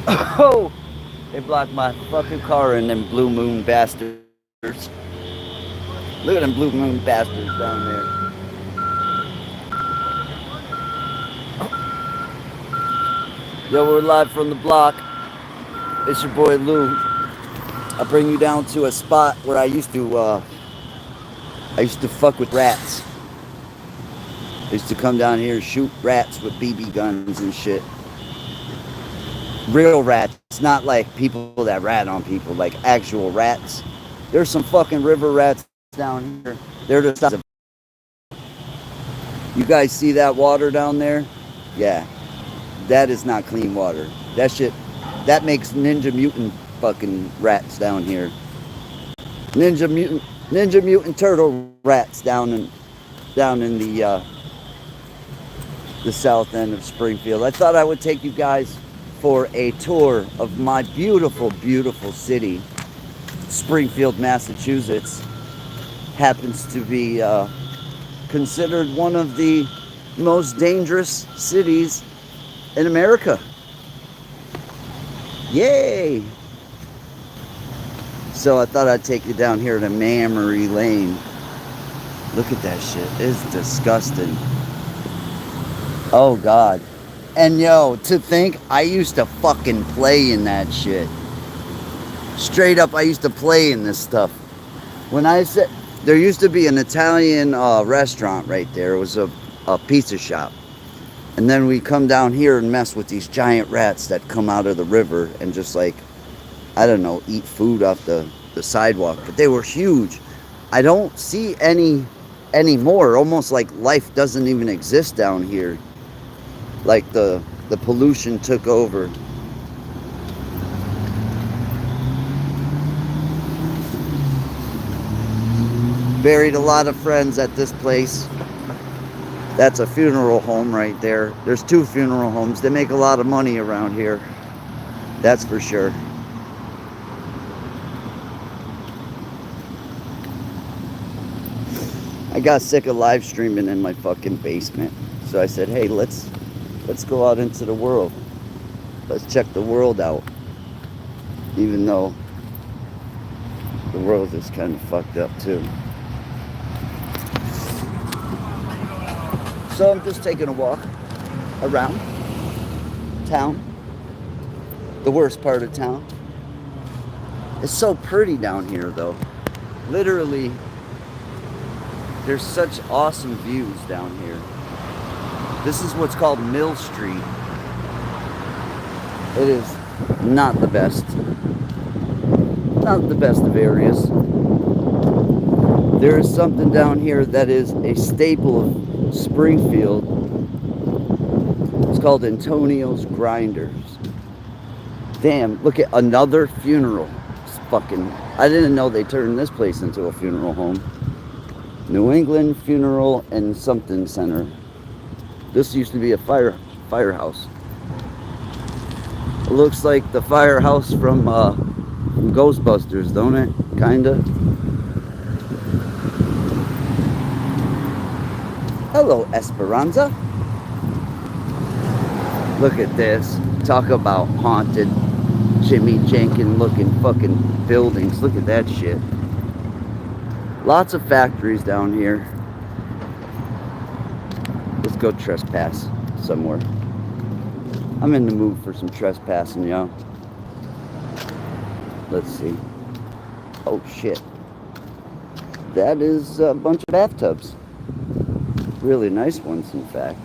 Oh, they blocked my fucking car in, them blue moon bastards. Look at them blue moon bastards down there. Yo, we're live from the block. It's your boy Lou. I bring you down to a spot where I used to fuck with rats. I used to come down here and shoot rats with BB guns and shit. Real rats, not like people that rat on people, like actual rats. There's some fucking river rats down here. They're the size of. You guys see that water down there? Yeah, that is not clean water. That shit, that makes Ninja Mutant fucking rats down here. Ninja Mutant turtle rats down in the south end of Springfield. I thought I would take you guys for a tour of my beautiful, beautiful city. Springfield, Massachusetts happens to be considered one of the most dangerous cities in America. Yay! So I thought I'd take you down here to Memory Lane. Look at that shit. It's disgusting. Oh, God. And yo, to think I used to fucking play in that shit. Straight up, I used to play in this stuff. When I said, there used to be an Italian restaurant right there. It was a pizza shop. And then we come down here and mess with these giant rats that come out of the river and just like, I don't know, eat food off the sidewalk. But they were huge. I don't see any anymore. Almost like life doesn't even exist down here. Like the pollution took over. Buried a lot of friends at this place. That's a funeral home right there. There's 2 funeral homes. They make a lot of money around here. That's for sure. I got sick of live streaming in my fucking basement. So I said, hey, let's go out into the world. Let's check the world out. Even though the world is kind of fucked up too. So I'm just taking a walk around town. The worst part of town. It's so pretty down here though. Literally, there's such awesome views down here. This is what's called Mill Street. It is not the best. Not the best of areas. There is something down here that is a staple of Springfield. It's called Antonio's Grinders. Damn, look at another funeral. It's fucking, I didn't know they turned this place into a funeral home. New England Funeral and Something Center. This used to be a firehouse. It looks like the firehouse from Ghostbusters, don't it? Kinda. Hello, Esperanza. Look at this. Talk about haunted Jimmy Jenkins looking fucking buildings. Look at that shit. Lots of factories down here. Let's go trespass somewhere. I'm in the mood for some trespassing, y'all. Let's see. Oh shit. That is a bunch of bathtubs. Really nice ones, in fact.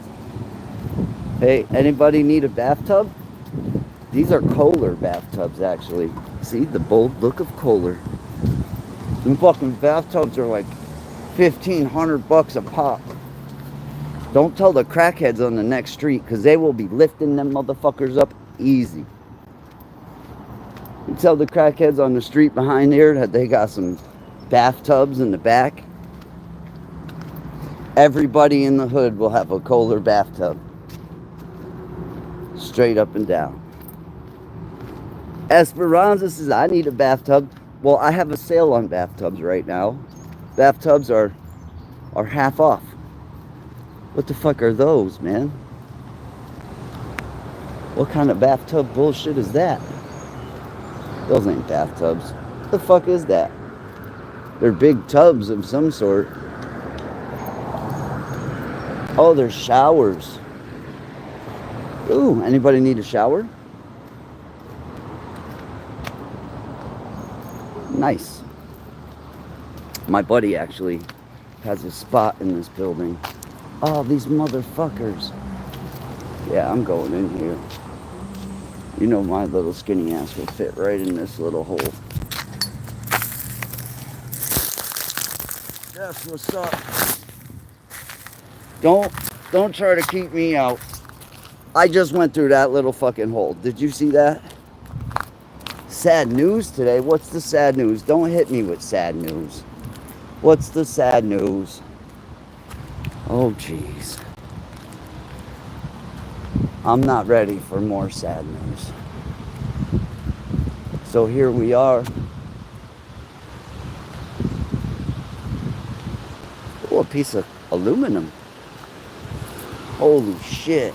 Hey, anybody need a bathtub? These are Kohler bathtubs, actually. See the bold look of Kohler. Them fucking bathtubs are like $1,500 a pop. Don't tell the crackheads on the next street, because they will be lifting them motherfuckers up easy. You tell the crackheads on the street behind there that they got some bathtubs in the back. Everybody in the hood will have a Kohler bathtub. Straight up and down. Esperanza says, I need a bathtub. Well, I have a sale on bathtubs right now. Bathtubs are half off. What the fuck are those, man? What kind of bathtub bullshit is that? Those ain't bathtubs. What the fuck is that? They're big tubs of some sort. Oh, they're showers. Ooh, anybody need a shower? Nice. My buddy actually has a spot in this building. Oh, these motherfuckers. Yeah, I'm going in here. You know my little skinny ass will fit right in this little hole. That's what's up. Don't try to keep me out. I just went through that little fucking hole. Did you see that? Sad news today. What's the sad news? Don't hit me with sad news. What's the sad news? Oh, jeez. I'm not ready for more sad news. So here we are. Oh, a piece of aluminum. Holy shit.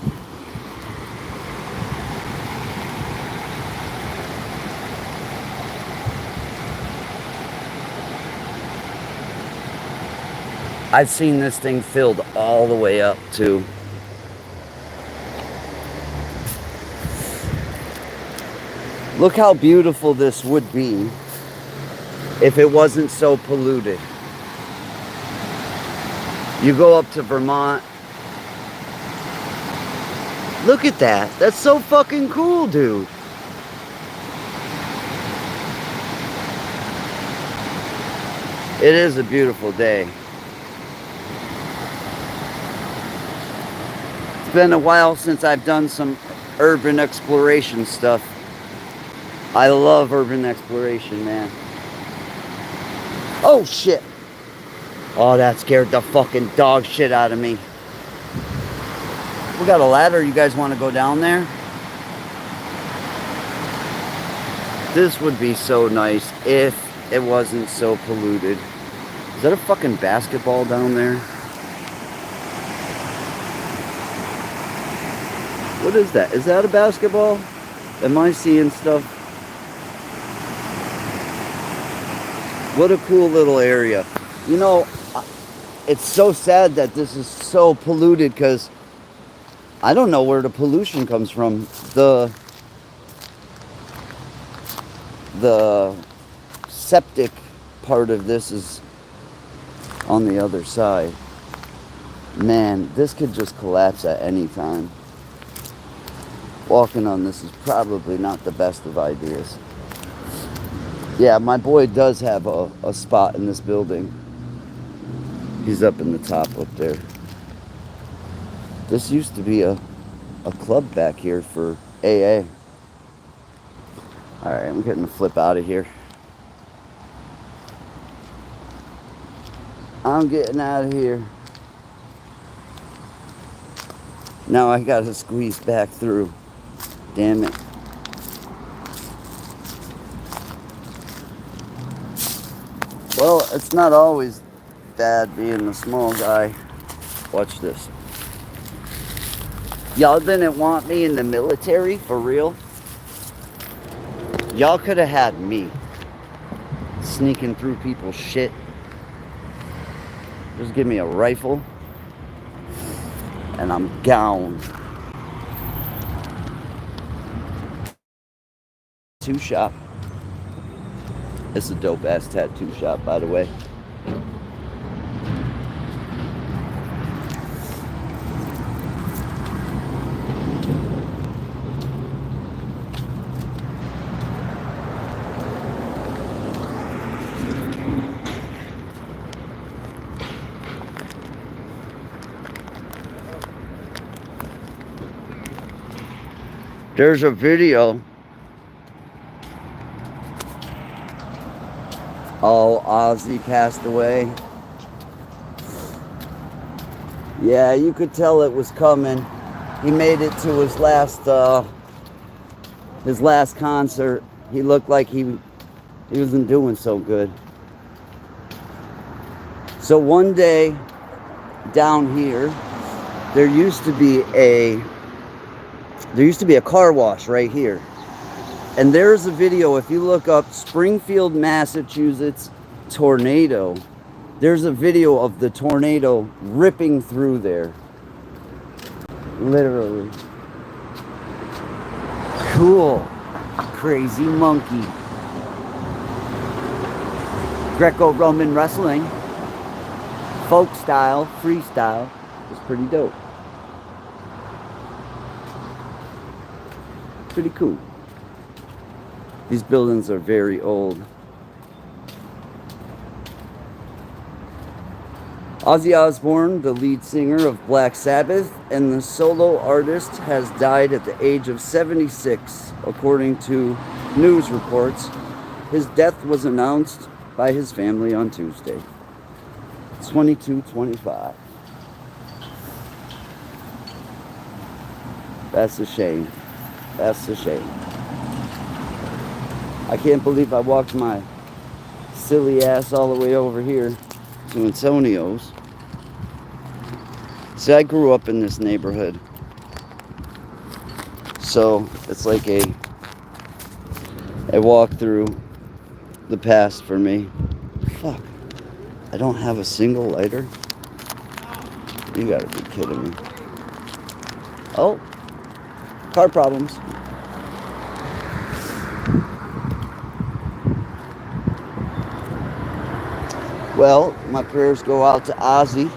I've seen this thing filled all the way up too. Look how beautiful this would be if it wasn't so polluted. You go up to Vermont. Look at that. That's so fucking cool, dude. It is a beautiful day. It's been a while since I've done some urban exploration stuff. I love urban exploration, man. Oh, shit. Oh, that scared the fucking dog shit out of me. We got a ladder. You guys want to go down there? This would be so nice if it wasn't so polluted. Is that a fucking basketball down there? What is that? Is that a basketball? Am I seeing stuff? What a cool little area. You know, it's so sad that this is so polluted because I don't know where the pollution comes from. The septic part of this is on the other side. Man, this could just collapse at any time. Walking on this is probably not the best of ideas. Yeah, my boy does have a spot in this building. He's up in the top up there. This used to be a club back here for AA. Alright, I'm getting the flip out of here. I'm getting out of here. Now I gotta squeeze back through. Damn it. Well, it's not always bad being the small guy. Watch this. Y'all didn't want me in the military, for real? Y'all could have had me sneaking through people's shit. Just give me a rifle and I'm gone. Tattoo shop. It's a dope ass tattoo shop, by the way. There's a video. Oh, Ozzy passed away. Yeah, you could tell it was coming. He made it to his last concert. He looked like he wasn't doing so good. So one day down here, there used to be a There used to be a car wash right here. And there's a video, if you look up Springfield, Massachusetts tornado, there's a video of the tornado ripping through there. Literally. Cool. Crazy monkey. Greco-Roman wrestling. Folk style, freestyle. It's pretty dope. Pretty cool. These buildings are very old. Ozzy Osbourne, the lead singer of Black Sabbath and the solo artist, has died at the age of 76, according to news reports. His death was announced by his family on Tuesday. 22-25. That's a shame. That's a shame. I can't believe I walked my silly ass all the way over here to Antonio's. See, I grew up in this neighborhood. So it's like a walk through the past for me. Fuck. I don't have a single lighter? You gotta be kidding me. Oh. Car problems. Well, my prayers go out to Ozzy.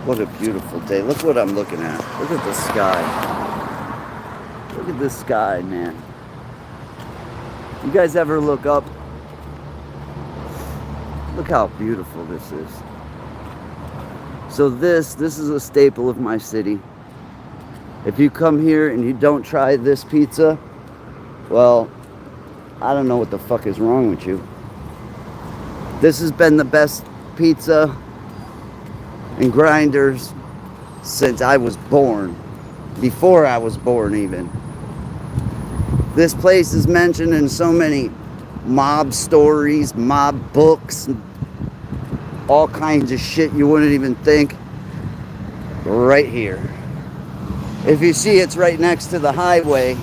What a beautiful day. Look what I'm looking at. Look at the sky. Look at this sky, man. You guys ever look up? Look how beautiful this is. So this is a staple of my city. If you come here and you don't try this pizza, well, I don't know what the fuck is wrong with you. This has been the best pizza and grinders since I was born. Before I was born even. This place is mentioned in so many mob stories, mob books, all kinds of shit you wouldn't even think. Right here. If you see, it's right next to the highway.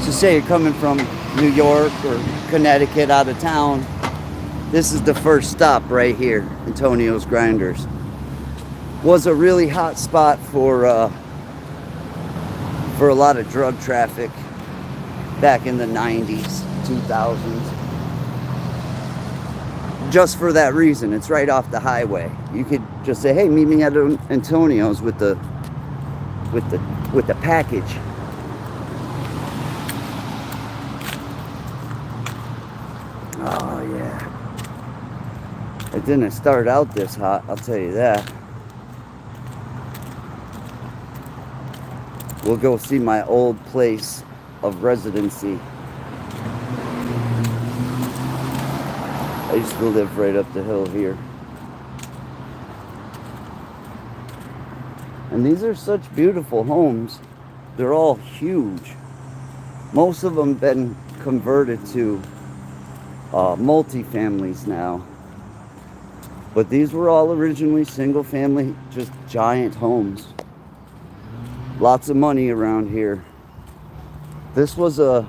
So say you're coming from New York or Connecticut, out of town, this is the first stop right here, Antonio's Grinders. Was a really hot spot for a lot of drug traffic back in the 90s, 2000s. Just for that reason, it's right off the highway. You could just say, "Hey, meet me at Antonio's with the package." Oh yeah. It didn't start out this hot, I'll tell you that. We'll go see my old place of residency. I used to live right up the hill here. And these are such beautiful homes. They're all huge. Most of them been converted to multi-families now. But these were all originally single family, just giant homes. Lots of money around here. This was a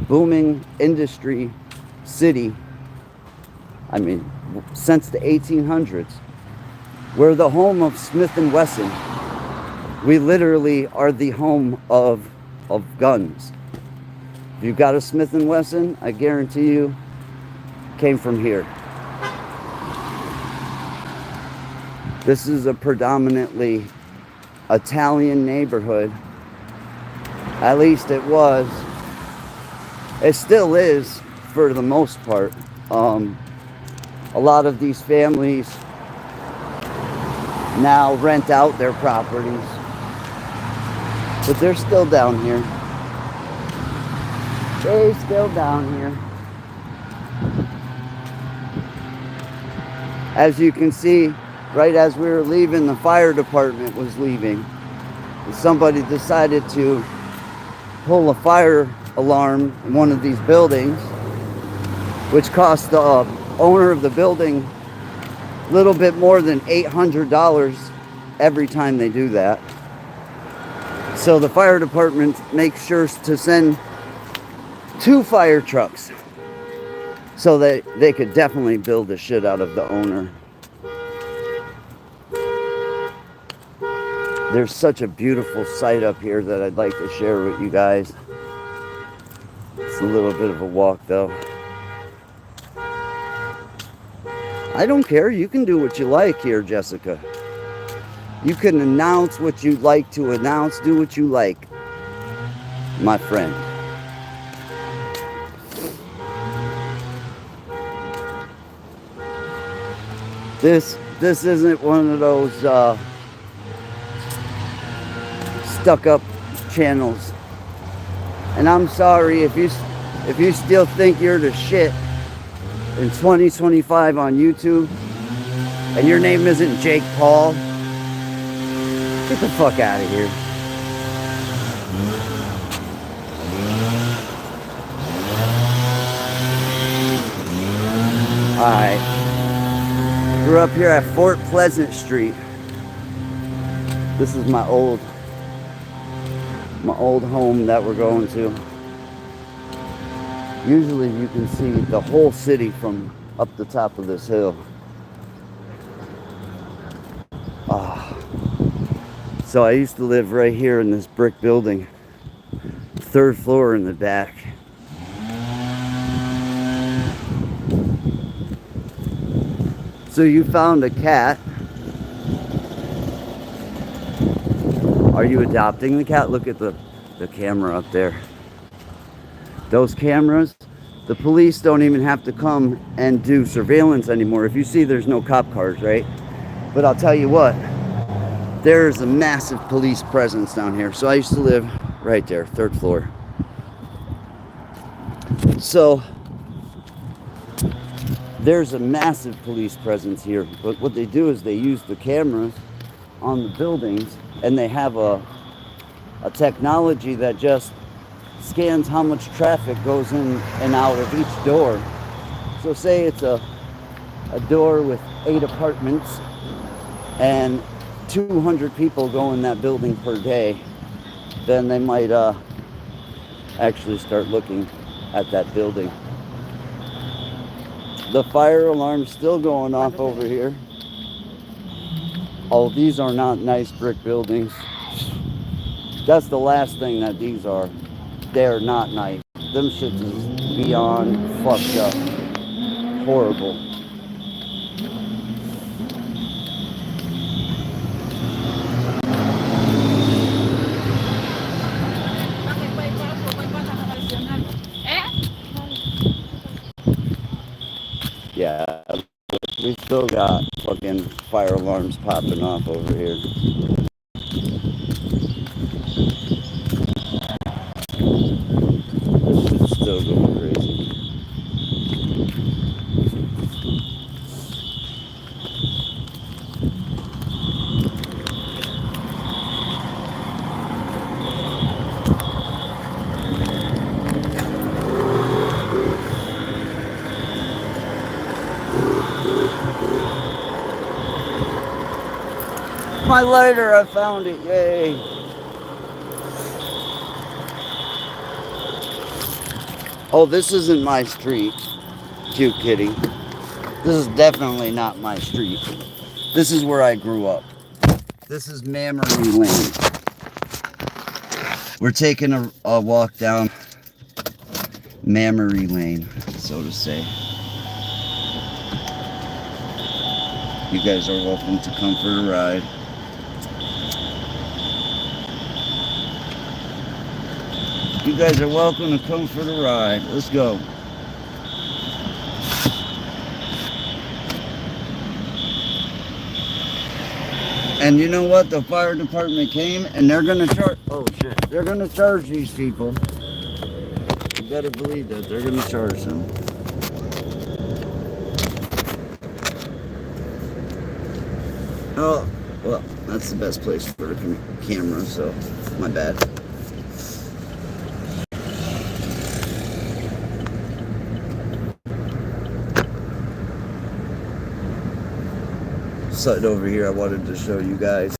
booming industry city. I mean, since the 1800s. We're the home of Smith & Wesson. We literally are the home of guns. If you've got a Smith & Wesson, I guarantee you, came from here. This is a predominantly Italian neighborhood. At least it was. It still is for the most part. A lot of these families now rent out their properties, but they're still down here. They're still down here. As you can see, right as we were leaving, the fire department was leaving. Somebody decided to pull a fire alarm in one of these buildings, which cost the owner of the building a little bit more than $800 every time they do that. So the fire department makes sure to send 2 fire trucks so that they could definitely build the shit out of the owner. There's such a beautiful sight up here that I'd like to share with you guys. It's a little bit of a walk though. I don't care. You can do what you like here, Jessica. You can announce what you'd like to announce. Do what you like, my friend. This isn't one of those stuck-up channels. And I'm sorry if you still think you're the shit in 2025 on YouTube and your name isn't Jake Paul. Get the fuck out of here. Alright. We're up here at Fort Pleasant Street. This is my old home that we're going to. Usually you can see the whole city from up the top of this hill. So I used to live right here in this brick building, 3rd floor in the back. So you found a cat. Are you adopting the cat? Look at the camera up there. Those cameras, the police don't even have to come and do surveillance anymore. If you see, there's no cop cars, right? But I'll tell you what, there's a massive police presence down here. So I used to live right there, 3rd floor. So there's a massive police presence here. But what they do is they use the cameras on the buildings, and they have a technology that just scans how much traffic goes in and out of each door. So say it's a door with 8 apartments and 200 people go in that building per day, then they might actually start looking at that building. The fire alarm's still going off over here. Oh, these are not nice brick buildings. That's the last thing that these are. They're not nice. Them shits is beyond fucked up. Horrible. Yeah, we still got fucking fire alarms popping off over here. This shit's still going crazy. My lighter, I found it, yay. Oh, this isn't my street, cute kitty. This is definitely not my street. This is where I grew up. This is Memory Lane. We're taking a walk down Memory Lane, so to say. You guys are welcome to come for a ride. You guys are welcome to come for the ride. Let's go. And you know what? The fire department came and they're gonna charge. Oh shit! They're gonna charge these people. You better believe that they're gonna charge them. Oh, well, that's the best place for the camera, so my bad. Something over here I wanted to show you guys.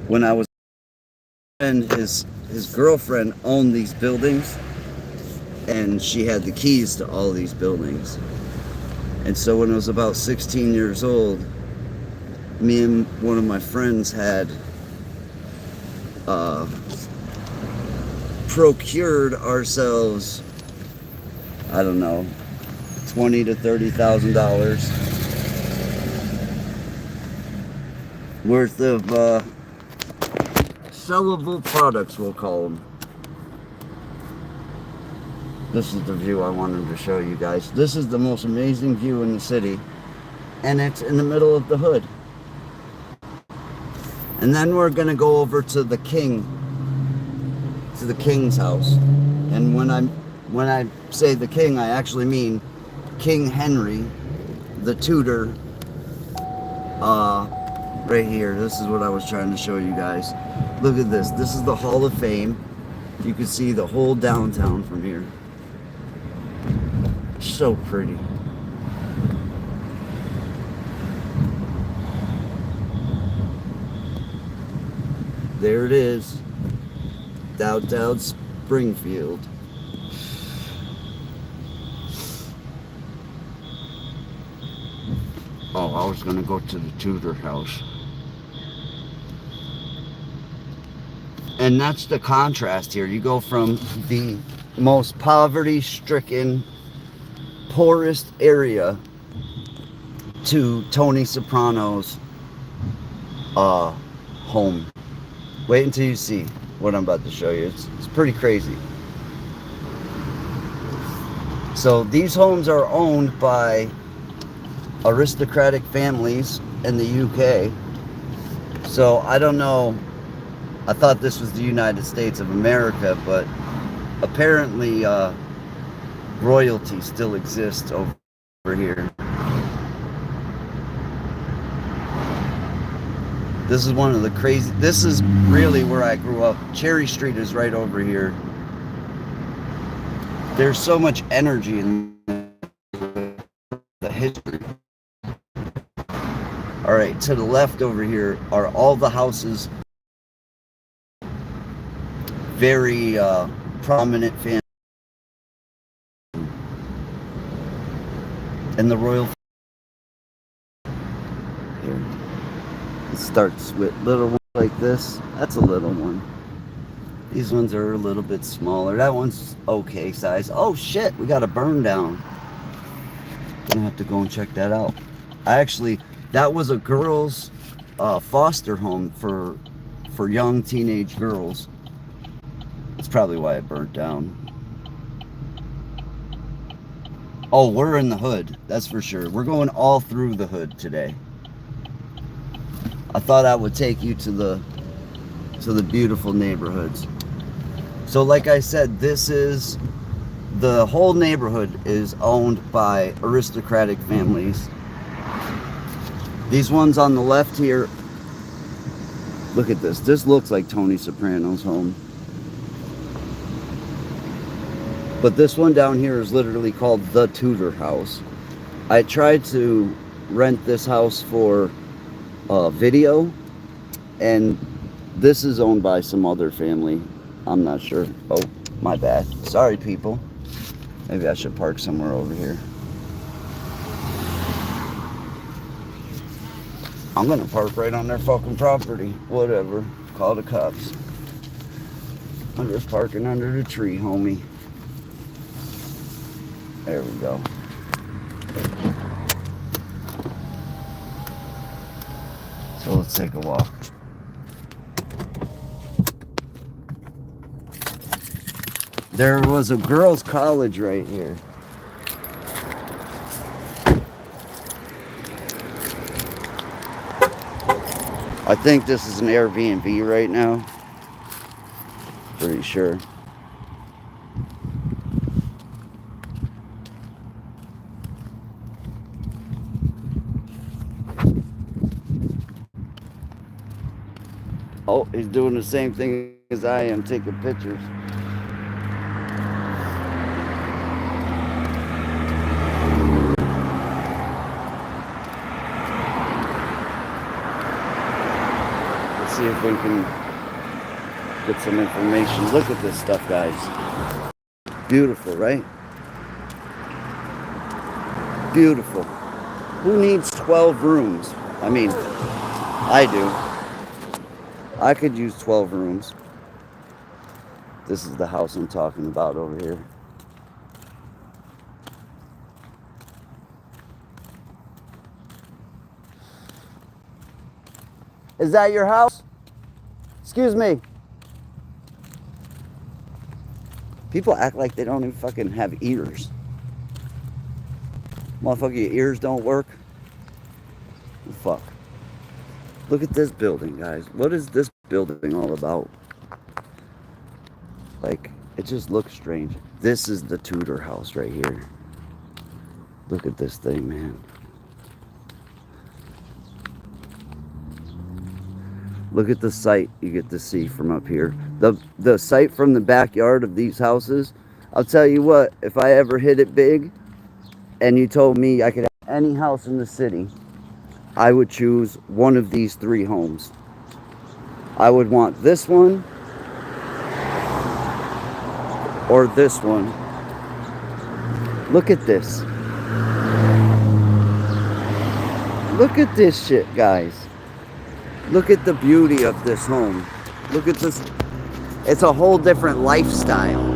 When I was, and his girlfriend owned these buildings, and she had the keys to all these buildings. And so when I was about 16 years old, me and one of my friends had procured ourselves, I don't know, $20,000 to $30,000 worth of sellable products, we'll call them. This is the view I wanted to show you guys. This is the most amazing view in the city, and it's in the middle of the hood. And then we're gonna go over to the king's house. And when I say the king, I actually mean King Henry, the Tudor. Right here, this is what I was trying to show you guys. Look at this. This is the Hall of Fame. You can see the whole downtown from here. So pretty. There it is. Downtown Springfield. Oh, I was gonna go to the Tudor house. And that's the contrast here. You go from the most poverty-stricken, poorest area to Tony Soprano's home. Wait until you see what I'm about to show you. It's pretty crazy. So these homes are owned by aristocratic families in the UK. So I don't know. I thought this was the United States of America, but apparently royalty still exists over here. This is one of the crazy, this is really where I grew up. Cherry Street is right over here. There's so much energy in the history. All right, to the left over here are all the houses. Very prominent family. And the royal. Here. It starts with little ones like this. That's a little one. These ones are a little bit smaller. That one's okay size. Oh shit, we got a burn down. Gonna have to go and check that out. That was a girls' foster home for young teenage girls. That's probably why it burnt down. Oh, we're in the hood. That's for sure. We're going all through the hood today. I thought I would take you to the beautiful neighborhoods. So like I said, the whole neighborhood is owned by aristocratic families. These ones on the left here, look at this. This looks like Tony Soprano's home. But this one down here is literally called the Tudor house. I tried to rent this house for video, and this is owned by some other family. I'm not sure. Oh, my bad. Sorry, people. Maybe I should park somewhere over here. I'm gonna park right on their fucking property. Whatever. Call the cops. I'm just parking under the tree, homie. There we go. So let's take a walk. There was a girls' college right here. I think this is an Airbnb right now. Pretty sure. Oh, he's doing the same thing as I am, taking pictures. Let's see if we can get some information. Look at this stuff, guys. Beautiful, right? Beautiful. Who needs 12 rooms? I mean, I do. I could use 12 rooms. This is the house I'm talking about over here. Is that your house? Excuse me. People act like they don't even fucking have ears. Motherfucker, your ears don't work? Fuck. Look at this building, guys. What is this building all about? Like, it just looks strange. This is the Tudor house right here. Look at this thing, man. Look at the sight you get to see from up here. The sight from the backyard of these houses. I'll tell you what, if I ever hit it big and you told me I could have any house in the city, I would choose one of these 3 homes. I would want this one or this one. Look at this. Look at this shit, guys. Look at the beauty of this home. Look at this. It's a whole different lifestyle.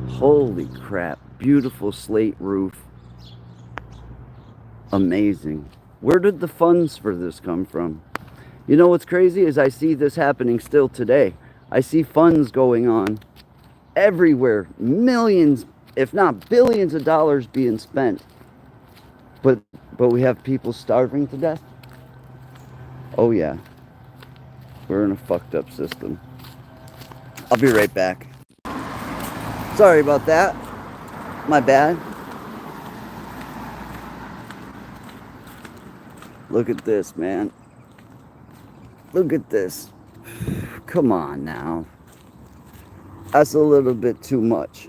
Holy crap. Beautiful slate roof. Amazing. Where did the funds for this come from? You know what's crazy is I see this happening still today. I see funds going on everywhere. Millions, if not billions of dollars being spent. But we have people starving to death? Oh yeah. We're in a fucked up system. I'll be right back. Sorry about that. My bad. Look at this, man. Look at this. Come on now. That's a little bit too much.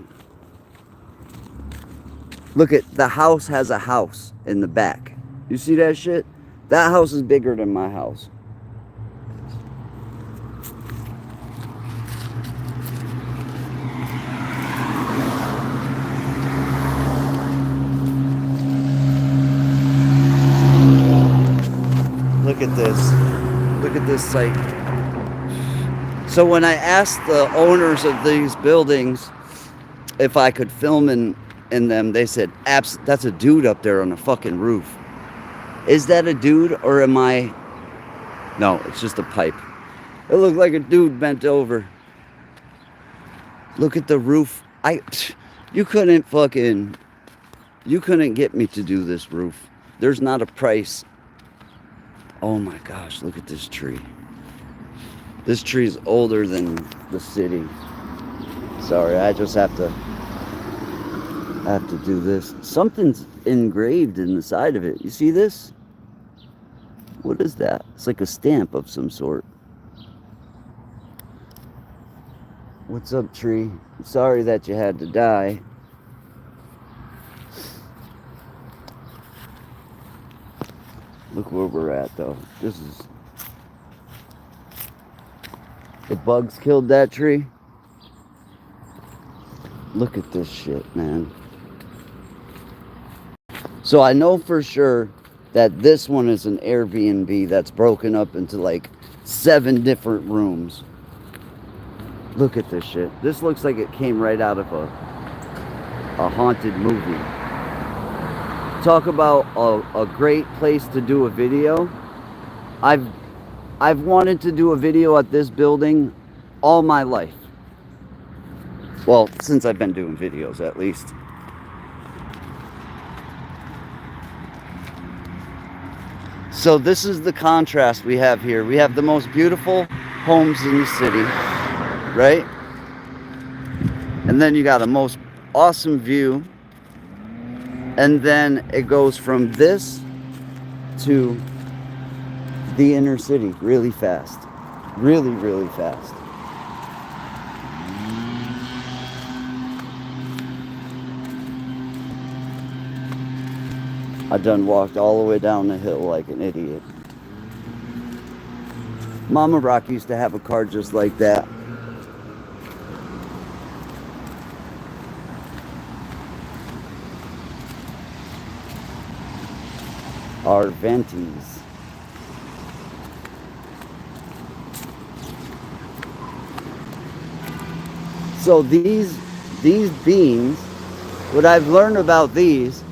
Look at, the house has a house in the back. You see that shit? That house is bigger than my house. Look at this. Look at this site. So when I asked the owners of these buildings if I could film in them, they said, that's a dude up there on the fucking roof. Is that a dude or am I? No, it's just a pipe. It looked like a dude bent over. Look at the roof. You couldn't get me to do this roof. There's not a price. Oh my gosh, look at this tree. This tree is older than the city. Sorry, I just have to do this. Something's engraved in the side of it. You see this? What is that? It's like a stamp of some sort. What's up, tree? Sorry that you had to die. Look where we're at, though. This is... The bugs killed that tree. Look at this shit, man. So I know for sure that this one is an Airbnb that's broken up into like 7 different rooms. Look at this shit. This looks like it came right out of a haunted movie. Talk about a great place to do a video. I've wanted to do a video at this building all my life. Well, since I've been doing videos, at least. So this is the contrast we have here. We have the most beautiful homes in the city, right? And then you got a most awesome view. And then it goes from this to the inner city really fast. Really, really fast. I done walked all the way down the hill like an idiot. Mama Rock used to have a car just like that. Our Venties. So these beans, what I've learned about these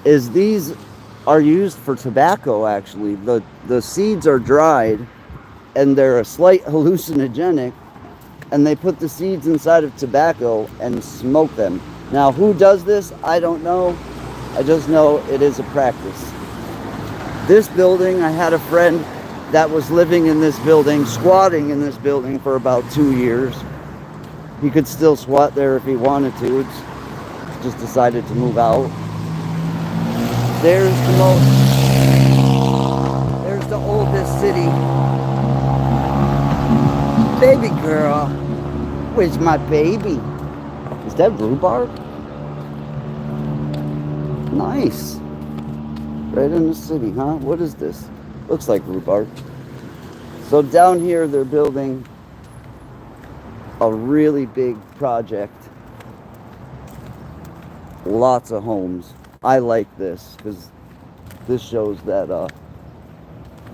is these are used for tobacco actually. The seeds are dried and they're a slight hallucinogenic, and they put the seeds inside of tobacco and smoke them. Now who does this? I don't know. I just know it is a practice. This building, I had a friend that was living in this building, squatting in this building for about 2 years. He could still squat there if he wanted to. It's just decided to move out. There's the oldest city. Baby girl, where's my baby? Is that rhubarb? Nice. Right in the city, huh? What is this? Looks like rhubarb. So down here they're building a really big project. Lots of homes. I like this because this shows that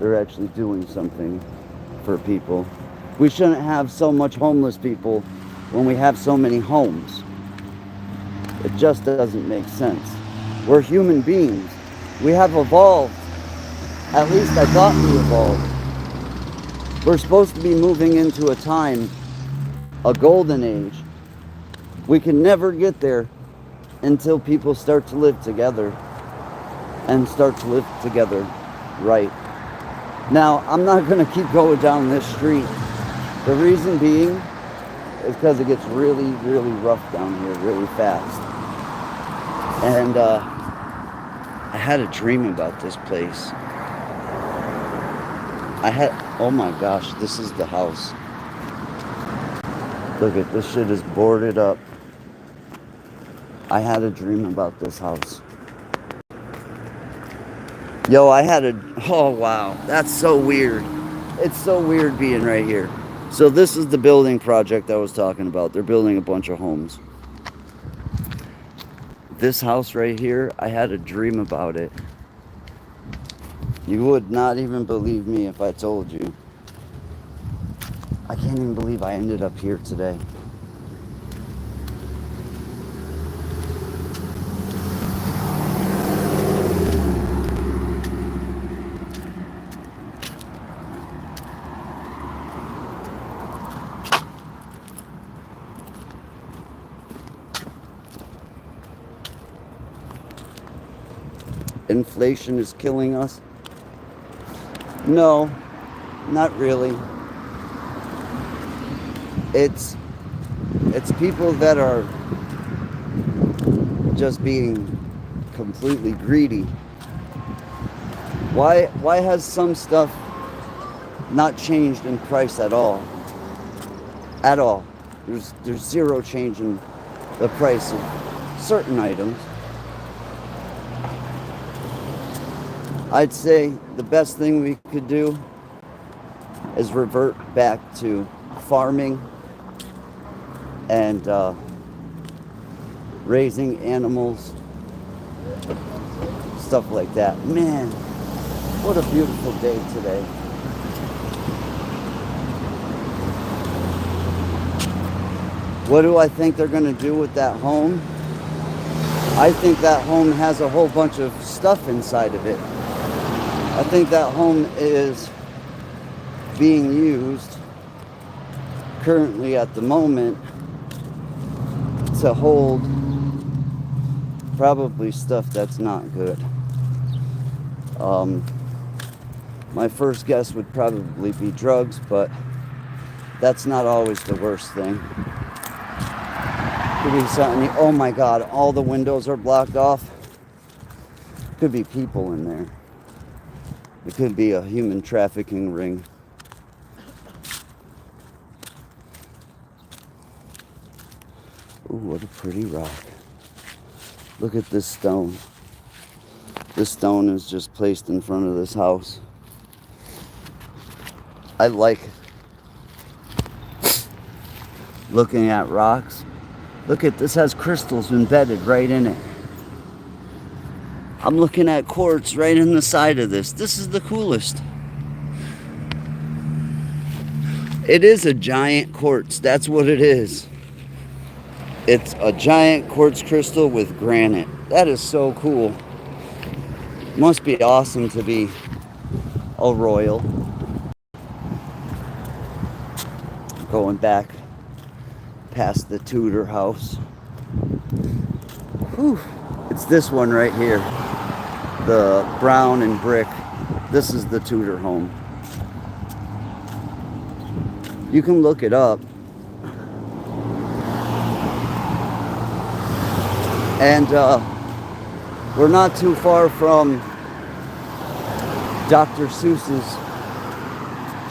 they're actually doing something for people. We shouldn't have so much homeless people when we have so many homes. It just doesn't make sense. We're human beings. We have evolved. At least I thought we evolved. We're supposed to be moving into a time, a golden age. We can never get there until people start to live together and start to live together right. Now, I'm not going to keep going down this street. The reason being is because it gets really, really rough down here really fast. And I had a dream about this place. Oh my gosh, this is the house. Look at this shit is boarded up. I had a dream about this house. Yo, oh wow, that's so weird. It's so weird being right here. So this is the building project I was talking about. They're building a bunch of homes. This house right here, I had a dream about it. You would not even believe me if I told you. I can't even believe I ended up here today. Inflation is killing us? No, not really. It's people that are just being completely greedy. Why has some stuff not changed in price at all? At all. There's zero change in the price of certain items. I'd say the best thing we could do is revert back to farming and raising animals, stuff like that. Man, what a beautiful day today. What do I think they're going to do with that home? I think that home has a whole bunch of stuff inside of it. I think that home is being used currently at the moment to hold probably stuff that's not good. My first guess would probably be drugs, but that's not always the worst thing. Could be something. Oh my God, all the windows are blocked off. Could be people in there. It could be a human trafficking ring. Ooh, what a pretty rock. Look at this stone. This stone is just placed in front of this house. I like looking at rocks. Look at this, has crystals embedded right in it. I'm looking at quartz right in the side of this. This is the coolest. It is a giant quartz. That's what it is. It's a giant quartz crystal with granite. That is so cool. Must be awesome to be a royal. Going back past the Tudor house. Whew. It's this one right here. The brown and brick. This is the Tudor home. You can look it up. And we're not too far from Dr. Seuss's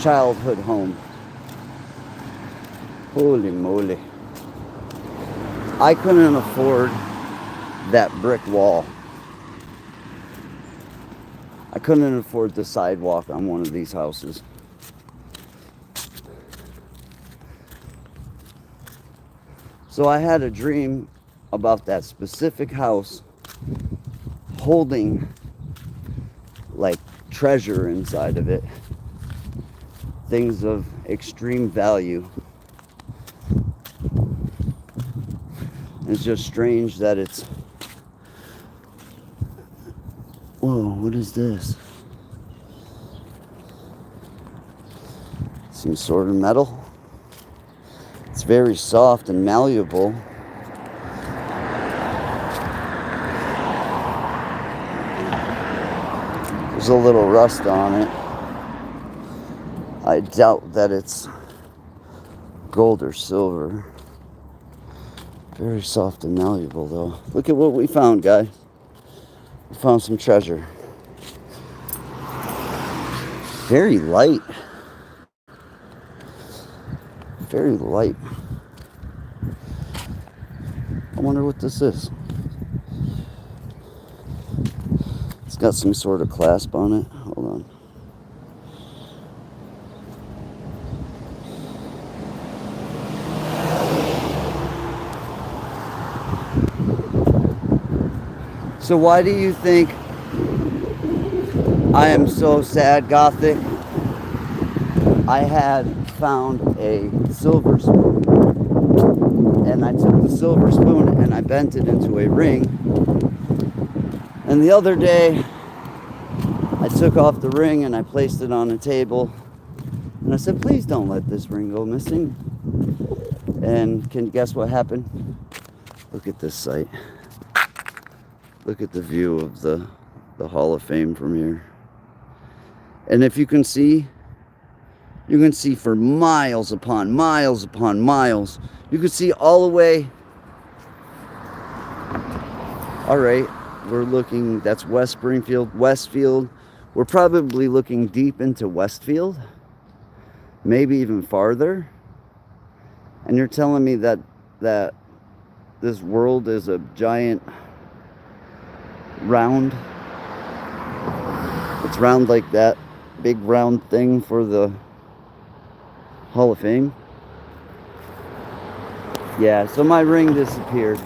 childhood home. Holy moly. I couldn't afford that brick wall. I couldn't afford the sidewalk on one of these houses. So I had a dream about that specific house holding like treasure inside of it. Things of extreme value. It's just strange that it's... Whoa, what is this? Some sort of metal. It's very soft and malleable. There's a little rust on it. I doubt that it's gold or silver. Very soft and malleable though. Look at what we found, guys. We found some treasure. Very light. Very light. I wonder what this is. It's got some sort of clasp on it. Hold on. So why do you think I am so sad, Gothic? I had found a silver spoon, and I took the silver spoon and I bent it into a ring. And the other day, I took off the ring and I placed it on a table, and I said, please don't let this ring go missing. And can you guess what happened? Look at this site. Look at the view of the Hall of Fame from here. And if you can see for miles upon miles upon miles. You can see all the way. All right, we're looking, that's West Springfield, Westfield. We're probably looking deep into Westfield, maybe even farther. And you're telling me that this world is a giant round. It's round like that big round thing for the Hall of Fame. Yeah, so my ring disappeared.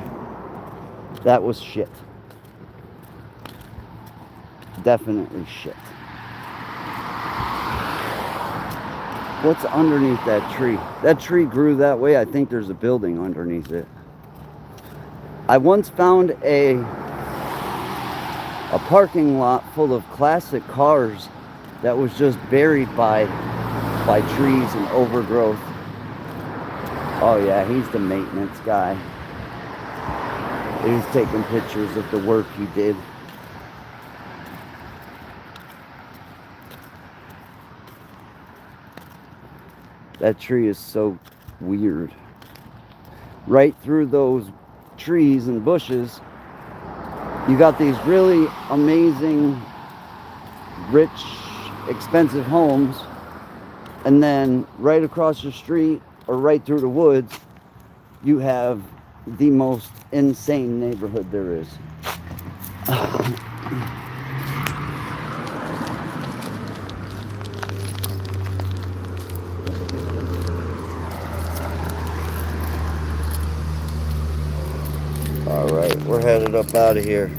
That was shit. Definitely shit. What's underneath that tree? That tree grew that way. I think there's a building underneath it. I once found a parking lot full of classic cars that was just buried by trees and overgrowth. Oh yeah, he's the maintenance guy. He's taking pictures of the work he did. That tree is so weird. Right through those trees and bushes, you got these really amazing, rich expensive homes, and then right across the street or right through the woods, you have the most insane neighborhood there is. All right, we're headed up out of here.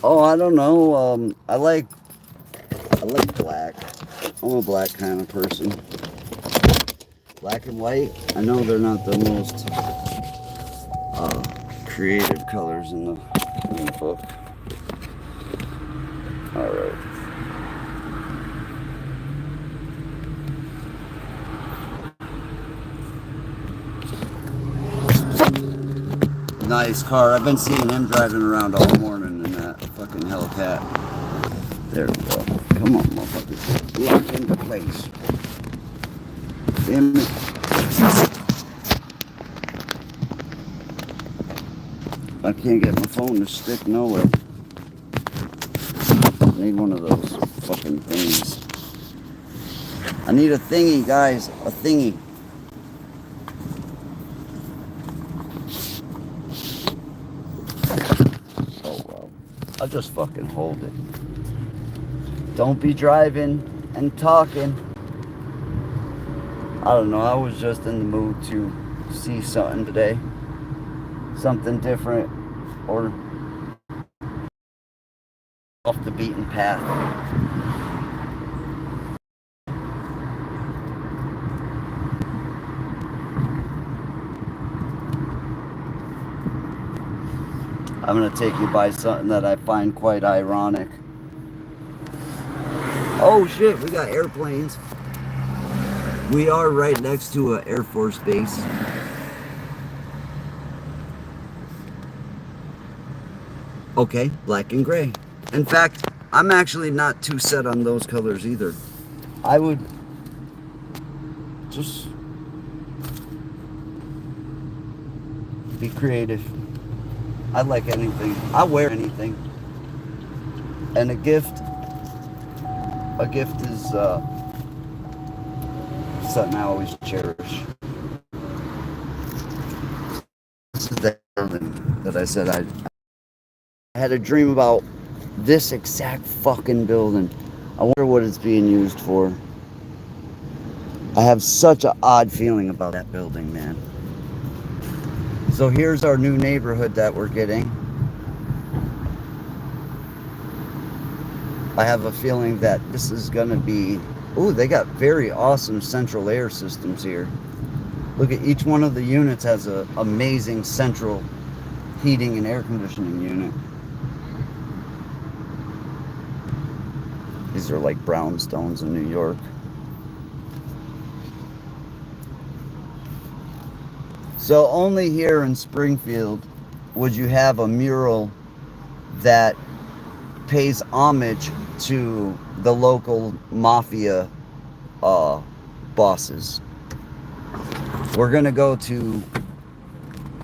Oh, I don't know. I like black. I'm a black kind of person. Black and white. I know they're not the most creative colors in the book. All right. Nice car. I've been seeing him driving around all morning in that fucking Hellcat. There we go. Come on, motherfucker. Lock into place. Damn it. I can't get my phone to stick nowhere. I need one of those fucking things. I need a thingy, guys. A thingy. Oh, well. I'll just fucking hold it. Don't be driving and talking. I don't know. I was just in the mood to see something today. Something different or off the beaten path. I'm going to take you by something that I find quite ironic. Oh shit, we got airplanes. We are right next to an Air Force base. Okay, black and gray. In fact, I'm actually not too set on those colors either. I would just be creative. I like anything. I wear anything. And a gift is something I always cherish. This is the building that I said I had a dream about this exact fucking building. I wonder what it's being used for. I have such an odd feeling about that building, man. So here's our new neighborhood that we're getting. I have a feeling that this is gonna be... Ooh, they got very awesome central air systems here. Look at each one of the units has an amazing central heating and air conditioning unit. These are like brownstones in New York. So only here in Springfield would you have a mural that pays homage to the local mafia bosses. We're gonna go to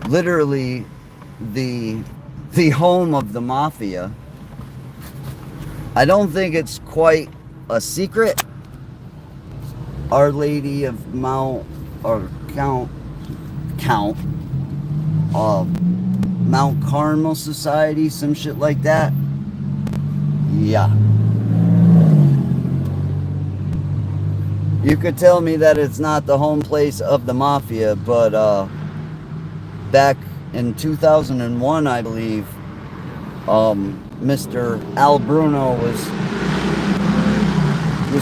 literally the home of the mafia. I don't think it's quite a secret. Our Lady of Mount Carmel Society, some shit like that. Yeah. You could tell me that it's not the home place of the mafia, but back in 2001, I believe, Mr. Al Bruno was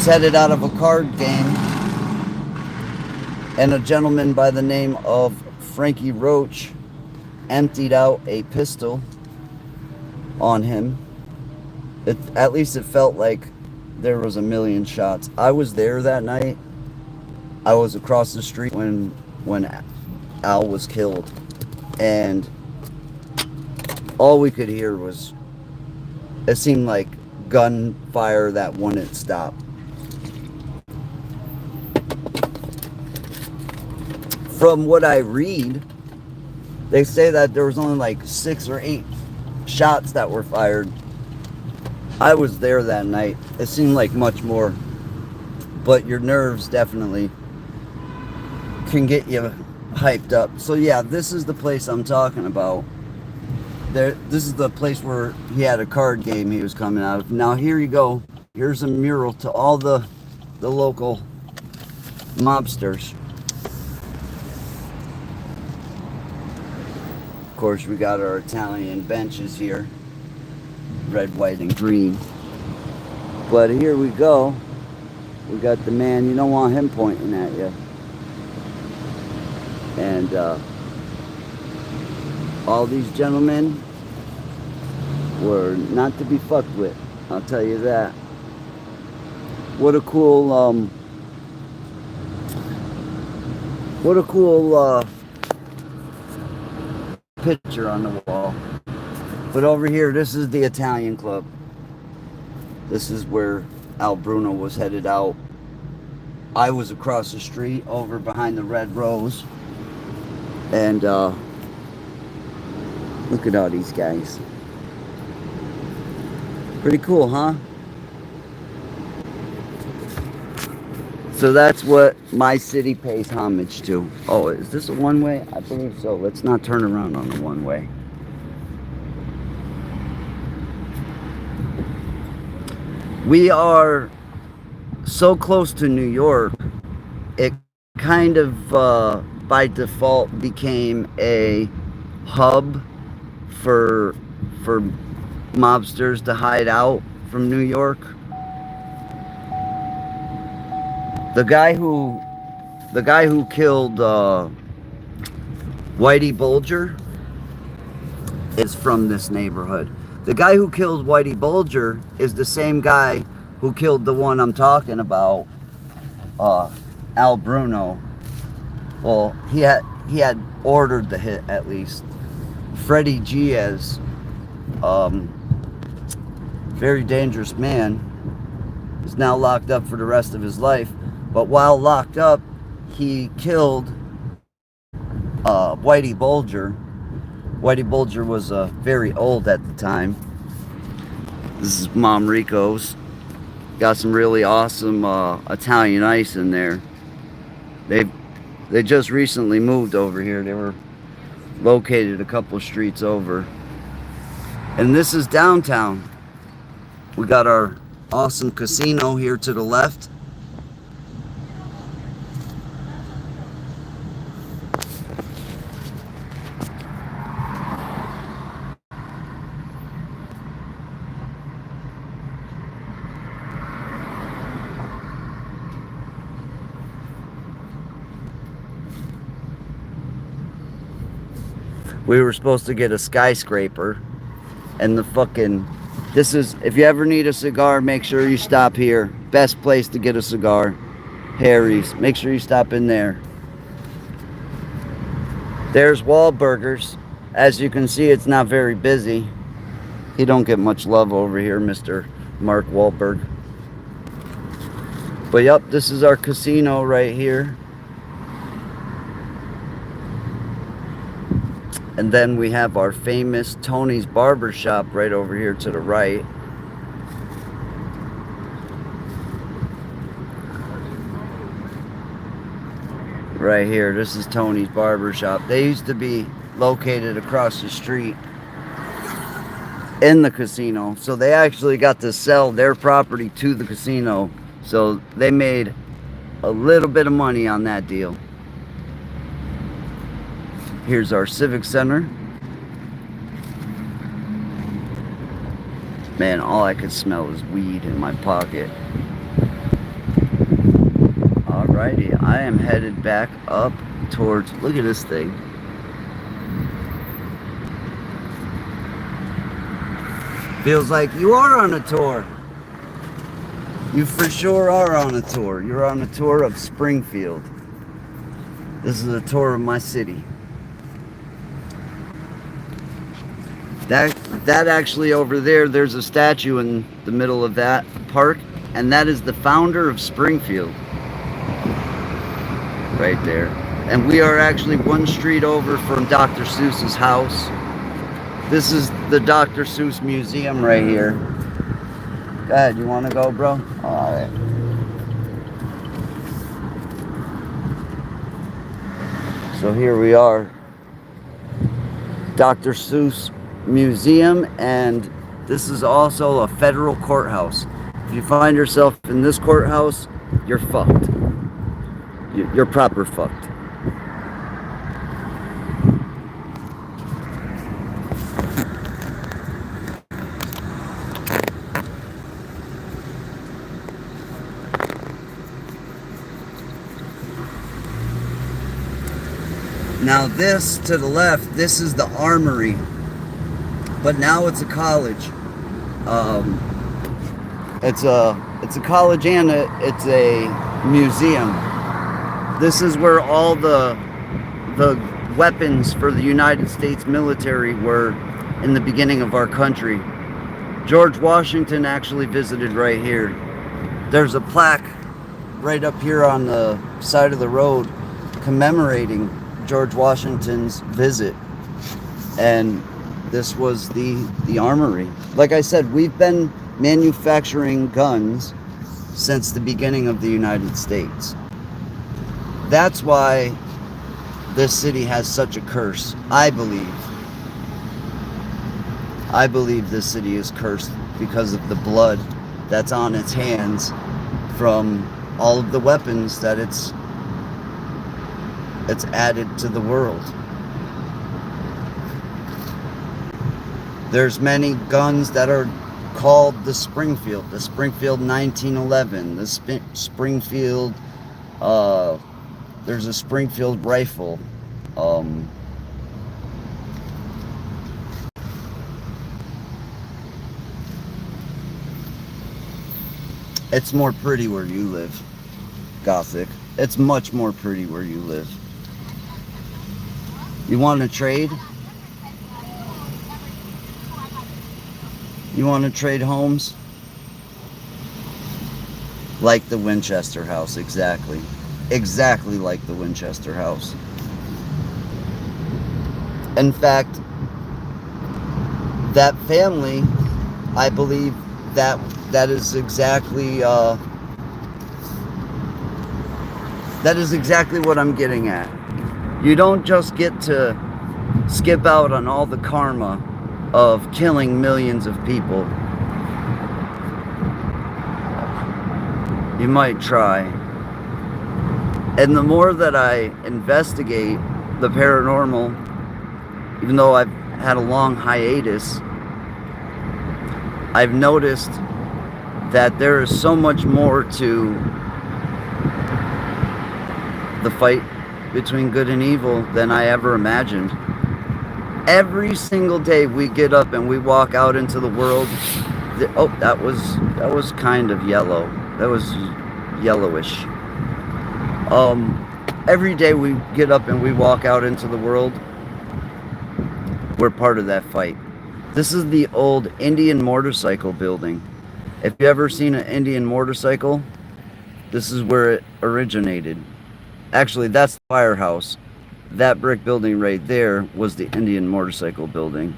headed out of a card game, and a gentleman by the name of Frankie Roach emptied out a pistol on him. At least it felt like there was a million shots. I was there that night. I was across the street when Al was killed, and all we could hear was, it seemed like gunfire that wouldn't stop. From what I read, they say that there was only like 6 or 8 shots that were fired. I was there that night. It seemed like much more, but your nerves definitely can get you hyped up. So yeah, this is the place I'm talking about. This is the place where he had a card game he was coming out of. Now here you go. Here's a mural to all the local mobsters. Of course, we got our Italian benches here. Red, white, and green. But here we go. We got the man, you don't want him pointing at you. And all these gentlemen were not to be fucked with, I'll tell you that. What a cool picture on the wall. But over here, this is the Italian club. This is where Al Bruno was headed out. I was across the street over behind the Red Rose. And look at all these guys. Pretty cool, huh? So that's what my city pays homage to. Oh, is this a one-way? I believe so. Let's not turn around on the one-way. We are so close to New York, it kind of by default became a hub for mobsters to hide out from New York. The guy who killed Whitey Bulger is from this neighborhood. The guy who killed Whitey Bulger is the same guy who killed the one I'm talking about, Al Bruno. Well, he had ordered the hit, at least. Freddie Giaz, very dangerous man, is now locked up for the rest of his life. But while locked up, he killed Whitey Bulger. Whitey Bulger was very old at the time. This is Mom Rico's. Got some really awesome Italian ice in there. They just recently moved over here. They were located a couple streets over. And this is downtown. We got our awesome casino here to the left. We were supposed to get a skyscraper, and the fucking, this is, if you ever need a cigar, make sure you stop here. Best place to get a cigar, Harry's. Make sure you stop in there. There's Wahlburgers. As you can see, it's not very busy. He don't get much love over here, Mr. Mark Wahlberg. But yep, this is our casino right here. And then we have our famous Tony's Barber Shop right over here to the right. Right here, this is Tony's Barber Shop. They used to be located across the street in the casino. So they actually got to sell their property to the casino. So they made a little bit of money on that deal. Here's our Civic Center. Man, all I could smell is weed in my pocket. Alrighty, I am headed back up towards, look at this thing. Feels like you are on a tour. You for sure are on a tour. You're on a tour of Springfield. This is a tour of my city. That actually over there, there's a statue in the middle of that park, and that is the founder of Springfield, right there. And we are actually one street over from Dr. Seuss's house. This is the Dr. Seuss Museum right here. Go ahead, you want to go, bro? All right. So here we are, Dr. Seuss Museum, and this is also a federal courthouse. If you find yourself in this courthouse, you're fucked. You're proper fucked. Now this to the left, this is the armory, but now it's a college. It's a college and it's a museum. This is where all the weapons for the United States military were in the beginning of our country. George Washington actually visited right here. There's a plaque right up here on the side of the road commemorating George Washington's visit, and this was the armory. Like I said, we've been manufacturing guns since the beginning of the United States. That's why this city has such a curse. I believe this city is cursed because of the blood that's on its hands from all of the weapons that it's added to the world. There's many guns that are called the Springfield 1911, the Springfield, there's a Springfield rifle, it's more pretty where you live, Gothic. It's much more pretty where you live. You want to trade? You want to trade homes? Like the Winchester house, exactly. Exactly like the Winchester house. In fact, that family, I believe that is exactly what I'm getting at. You don't just get to skip out on all the karma of killing millions of people. You might try. And the more that I investigate the paranormal, even though I've had a long hiatus, I've noticed that there is so much more to the fight between good and evil than I ever imagined. Every single day we get up and we walk out into the world. Oh, that was kind of yellow. That was yellowish. Every day we get up and we walk out into the world, we're part of that fight. This is the old Indian motorcycle building. If you ever seen an Indian motorcycle, this is where it originated. Actually, that's the firehouse. That brick building right there was the Indian motorcycle building.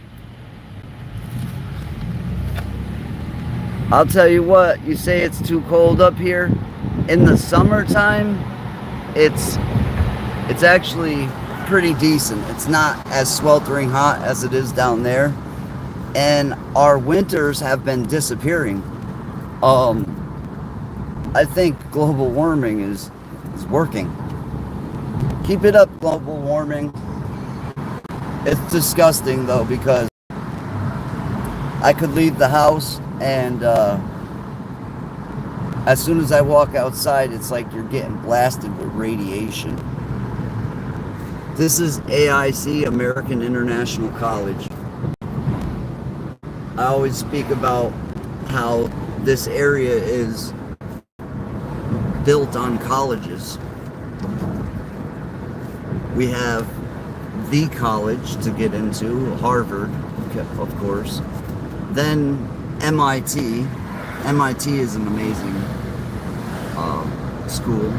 I'll tell you what, you say it's too cold up here. In the summertime, it's actually pretty decent. It's not as sweltering hot as it is down there. And our winters have been disappearing. I think global warming is working. Keep it up, global warming. It's disgusting though, because I could leave the house and as soon as I walk outside, it's like you're getting blasted with radiation. This is AIC, American International College. I always speak about how this area is built on colleges. We have the college to get into, Harvard, of course. Then MIT. MIT is an amazing school.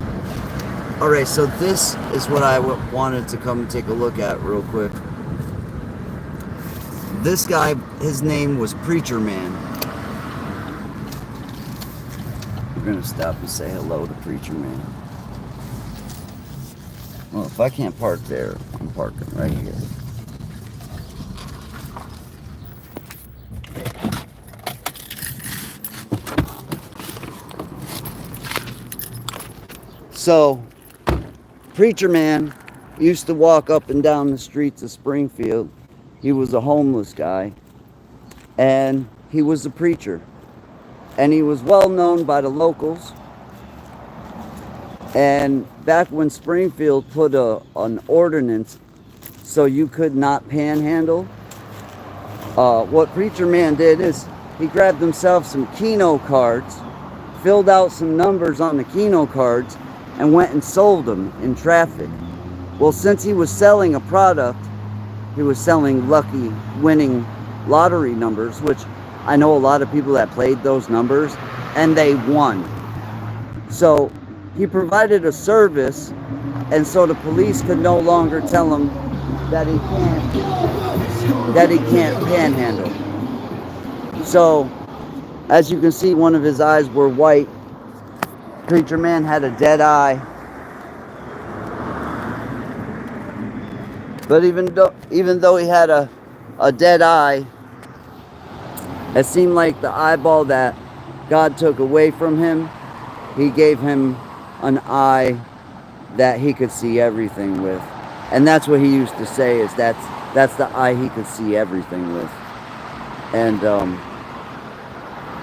Alright, so this is what I wanted to come and take a look at real quick. This guy, his name was Preacher Man. We're going to stop and say hello to Preacher Man. Well, if I can't park there, I'm parking right here. So, Preacher Man used to walk up and down the streets of Springfield. He was a homeless guy, and he was a preacher. And he was well known by the locals. And back when Springfield put an ordinance so you could not panhandle, what Preacher Man did is he grabbed himself some Keno cards, filled out some numbers on the Keno cards, and went and sold them in traffic. Well, since he was selling a product, he was selling lucky winning lottery numbers, which I know a lot of people that played those numbers and they won. So he provided a service, and so the police could no longer tell him that he can't panhandle. So as you can see, one of his eyes were white. Preacher Man had a dead eye. But even though he had a dead eye, it seemed like the eyeball that God took away from him, he gave him an eye that he could see everything with. And that's what he used to say, is that's the eye he could see everything with. And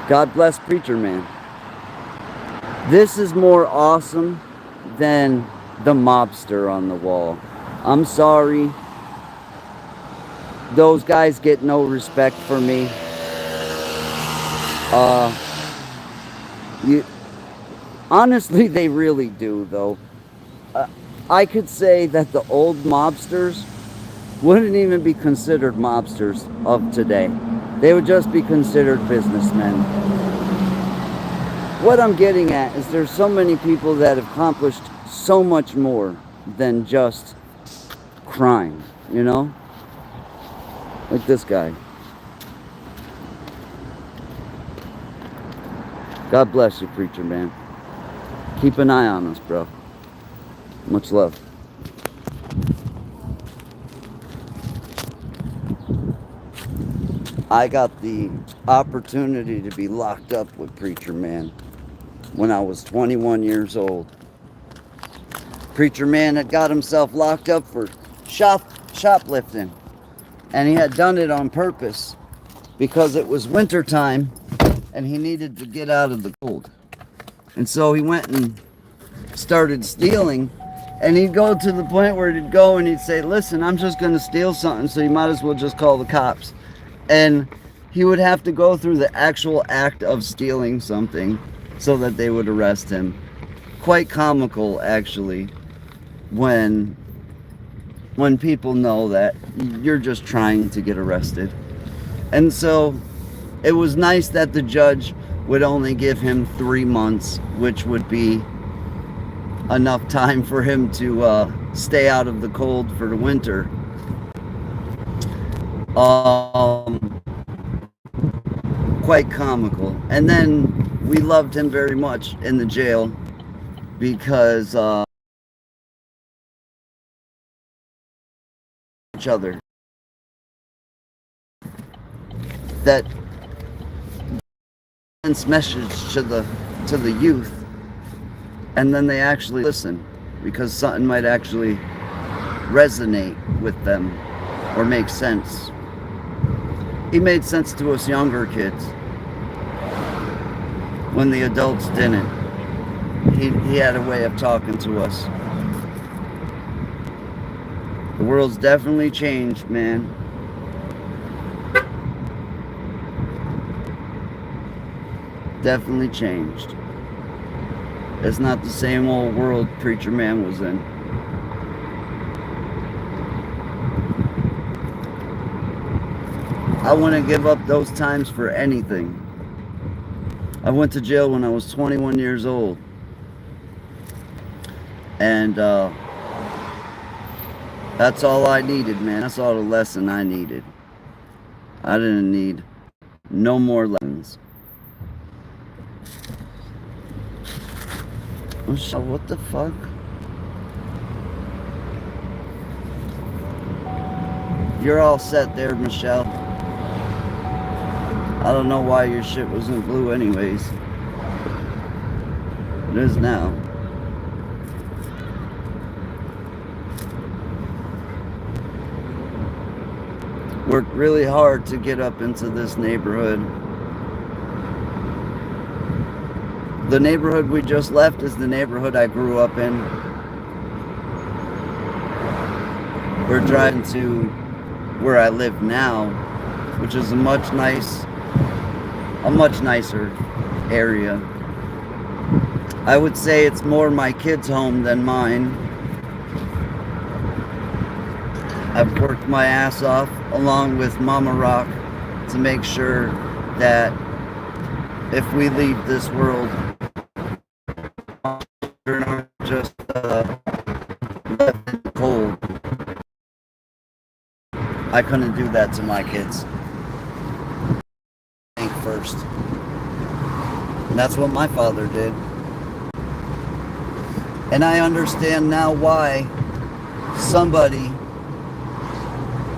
God bless Preacher Man. This is more awesome than the mobster on the wall. I'm sorry. Those guys get no respect for me. Honestly, they really do, though. I could say that the old mobsters wouldn't even be considered mobsters of today. They would just be considered businessmen. What I'm getting at is there's so many people that have accomplished so much more than just crime, you know? Like this guy. God bless you, Preacher Man. Keep an eye on us, bro. Much love. I got the opportunity to be locked up with Preacher Man when I was 21 years old. Preacher Man had got himself locked up for shoplifting. And he had done it on purpose because it was winter time and he needed to get out of the cold. And so he went and started stealing. And he'd go to the point where he'd go and he'd say, listen, I'm just going to steal something, so you might as well just call the cops. And he would have to go through the actual act of stealing something so that they would arrest him. Quite comical, actually, when people know that you're just trying to get arrested. And so it was nice that the judge would only give him 3 months, which would be enough time for him to stay out of the cold for the winter. Quite comical. And then we loved him very much in the jail because each other. That message to the youth, and then they actually listen because something might actually resonate with them or make sense. He made sense to us younger kids when the adults didn't. He had a way of talking to us. The world's definitely changed, man. Definitely changed. It's not the same old world Preacher Man was in. I wouldn't give up those times for anything. I went to jail when I was 21 years old. And that's all I needed, man. That's all the lesson I needed. I didn't need no more lessons. Oh, what the fuck? You're all set there, Michelle. I don't know why your shit wasn't blue anyways. It is now. Worked really hard to get up into this neighborhood. The neighborhood we just left is the neighborhood I grew up in. We're driving to where I live now, which is a much nicer area. I would say it's more my kids' home than mine. I've worked my ass off along with Mama Rock to make sure that if we leave this world, we're not just left in the cold. I couldn't do that to my kids. Think first. And that's what my father did. And I understand now why somebody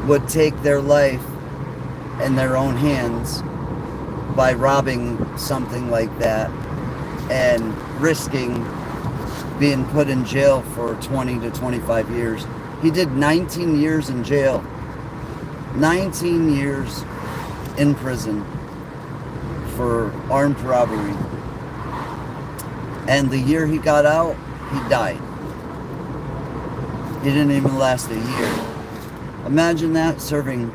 would take their life in their own hands by robbing something like that and risking being put in jail for 20 to 25 years. He did 19 years in jail. 19 years in prison for armed robbery. And the year he got out, he died. He didn't even last a year. Imagine that, serving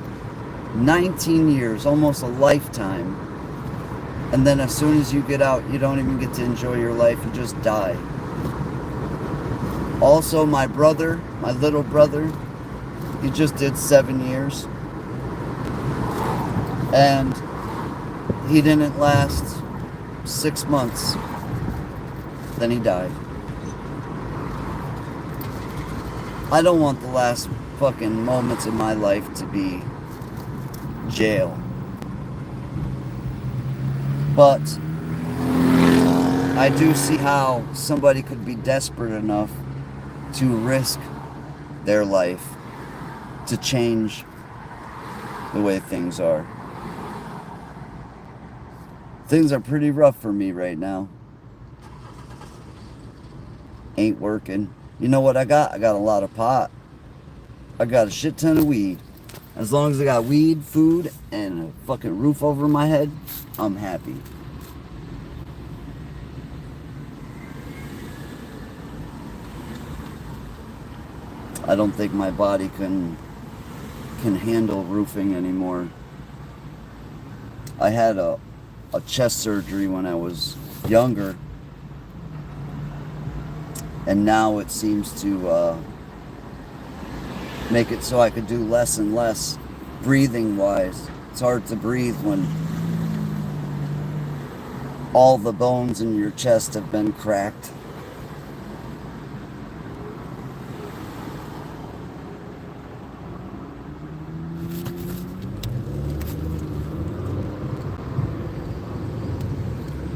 19 years, almost a lifetime. And then as soon as you get out, you don't even get to enjoy your life, you just die. Also, my brother, my little brother, he just did 7 years. And he didn't last 6 months. Then he died. I don't want the last fucking moments of my life to be jail. But I do see how somebody could be desperate enough to risk their life to change the way things are. Things are pretty rough for me right now. Ain't working. You know what I got? I got a lot of pot. I got a shit ton of weed. As long as I got weed, food, and a fucking roof over my head, I'm happy. I don't think my body can handle roofing anymore. I had a chest surgery when I was younger, and now it seems to make it so I could do less and less breathing wise. It's hard to breathe when all the bones in your chest have been cracked.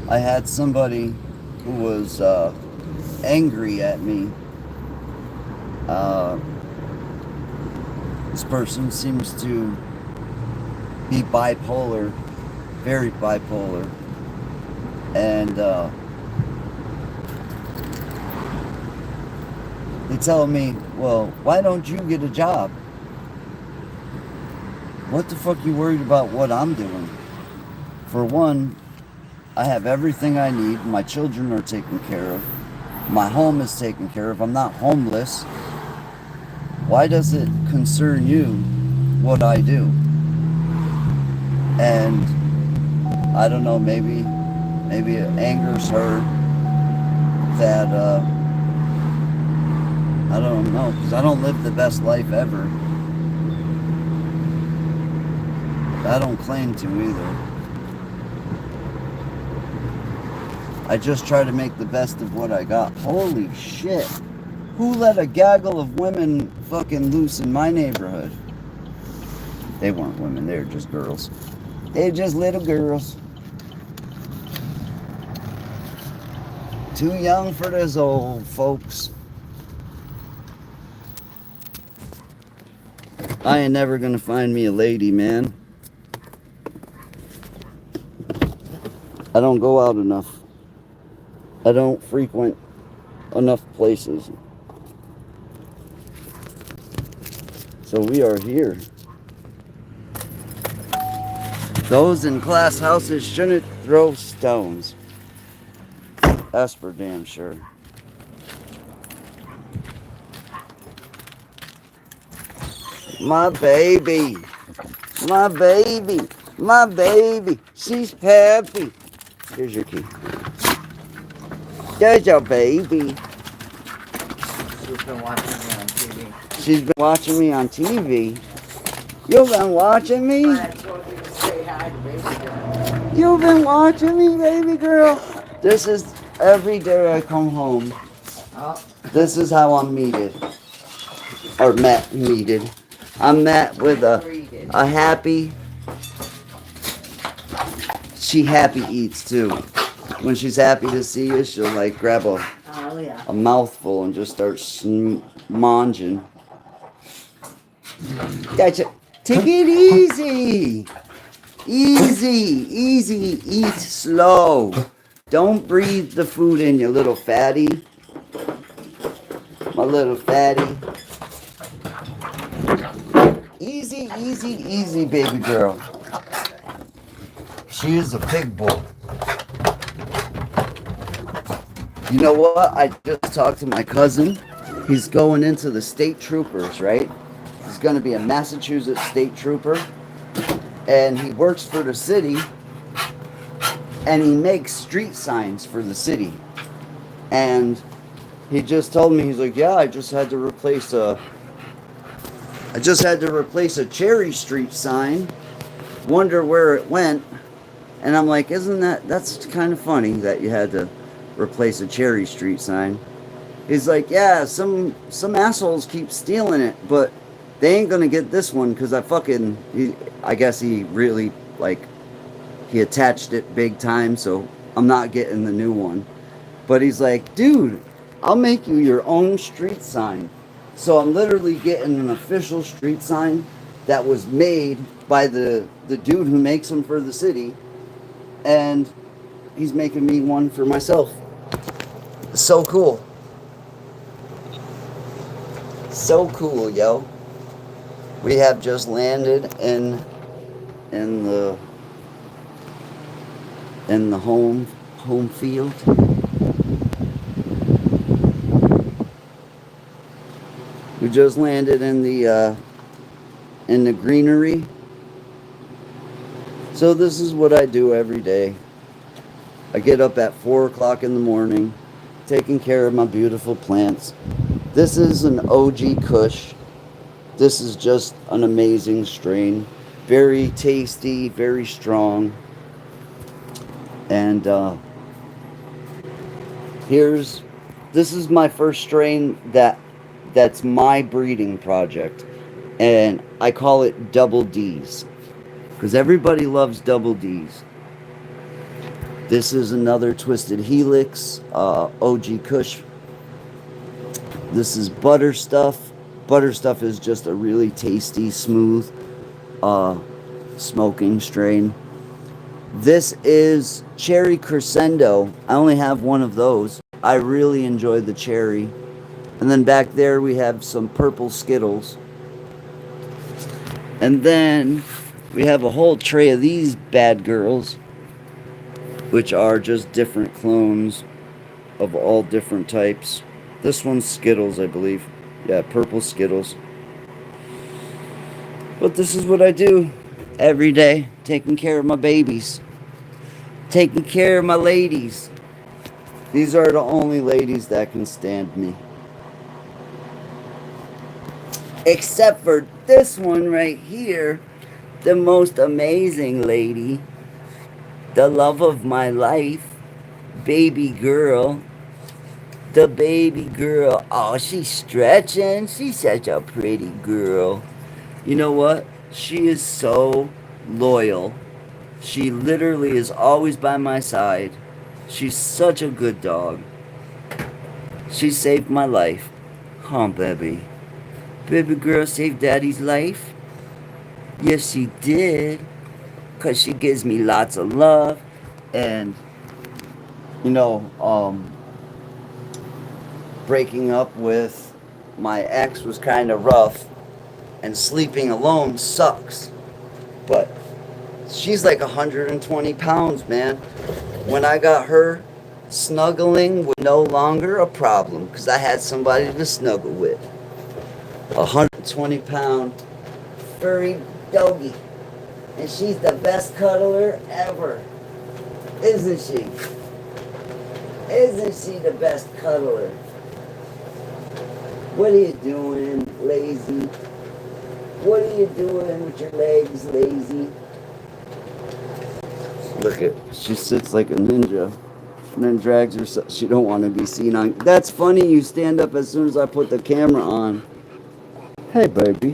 I had somebody who was angry at me. This person seems to be bipolar, very bipolar, and they tell me, well, why don't you get a job? What the fuck you worried about what I'm doing? For one, I have everything I need. My children are taken care of. My home is taken care of. I'm not homeless. Why does it concern you what I do? And I don't know, maybe it angers her that I don't know, because I don't live the best life ever. I don't claim to either. I just try to make the best of what I got. Holy shit. Who let a gaggle of women fucking loose in my neighborhood? They weren't women, they were just girls. They're just little girls. Too young for this old folks. I ain't never gonna find me a lady, man. I don't go out enough. I don't frequent enough places. So we are here. Those in glass houses shouldn't throw stones. That's for damn sure. My baby. My baby. My baby. She's happy. Here's your key. There's your baby. She's been watching me on TV. She's been watching me on TV. You've been watching me? I told you to say hi to baby girl. You've been watching me, baby girl. This is every day I come home. Oh. This is how I'm meted. Or meted. I'm met with a happy. She happy eats too. When she's happy to see you, she'll like grab Oh, yeah. a mouthful and just start munging. Gotcha. Take it easy. Easy. Eat slow. Don't breathe the food in, you little fatty. My little fatty. Easy, baby girl. She is a pig bull. You know what? I just talked to my cousin. He's going into the state troopers, right? He's going to be a Massachusetts state trooper. And he works for the city. And he makes street signs for the city. And he just told me, he's like, yeah, I just had to replace a Cherry Street sign. Wonder where it went. And I'm like, that's kind of funny that you had to replace a Cherry Street sign. He's like, yeah, some assholes keep stealing it, but they ain't gonna get this one because I guess he really, like, he attached it big time, so I'm not getting the new one. But he's like, dude, I'll make you your own street sign. So I'm literally getting an official street sign that was made by the dude who makes them for the city. And he's making me one for myself. So cool. So cool, yo. We have just landed in the home field. We just landed in the greenery. So this is what I do every day. I get up at 4 o'clock in the morning, taking care of my beautiful plants. This is an OG Kush. This is just an amazing strain. Very tasty, very strong. And this is my first strain that's my breeding project. And I call it Double D's. Because everybody loves Double D's. This is another Twisted Helix, OG Kush. This is Butterstuff. Butterstuff is just a really tasty, smooth, smoking strain. This is Cherry Crescendo. I only have one of those. I really enjoy the cherry. And then back there we have some purple Skittles. And then we have a whole tray of these bad girls, which are just different clones of all different types. This one's Skittles, I believe. Yeah, purple Skittles. But this is what I do every day, taking care of my babies. Taking care of my ladies. These are the only ladies that can stand me. Except for this one right here. the most amazing lady, the love of my life, baby girl, the baby girl. Oh, she's stretching. She's such a pretty girl. You know what? She is so loyal. She literally is always by my side. She's such a good dog. She saved my life. Huh, baby? Baby girl saved daddy's life? Yes, she did. Because she gives me lots of love. And, you know, breaking up with my ex was kind of rough. And sleeping alone sucks. But she's like 120 pounds, man. When I got her, snuggling was no longer a problem because I had somebody to snuggle with. 120-pound furry doggy. And she's the best cuddler ever. Isn't she? Isn't she the best cuddler? What are you doing, lazy? What are you doing with your legs, lazy? Look at, she sits like a ninja and then drags herself. She don't want to be seen on. That's funny, you stand up as soon as I put the camera on. Hey, baby.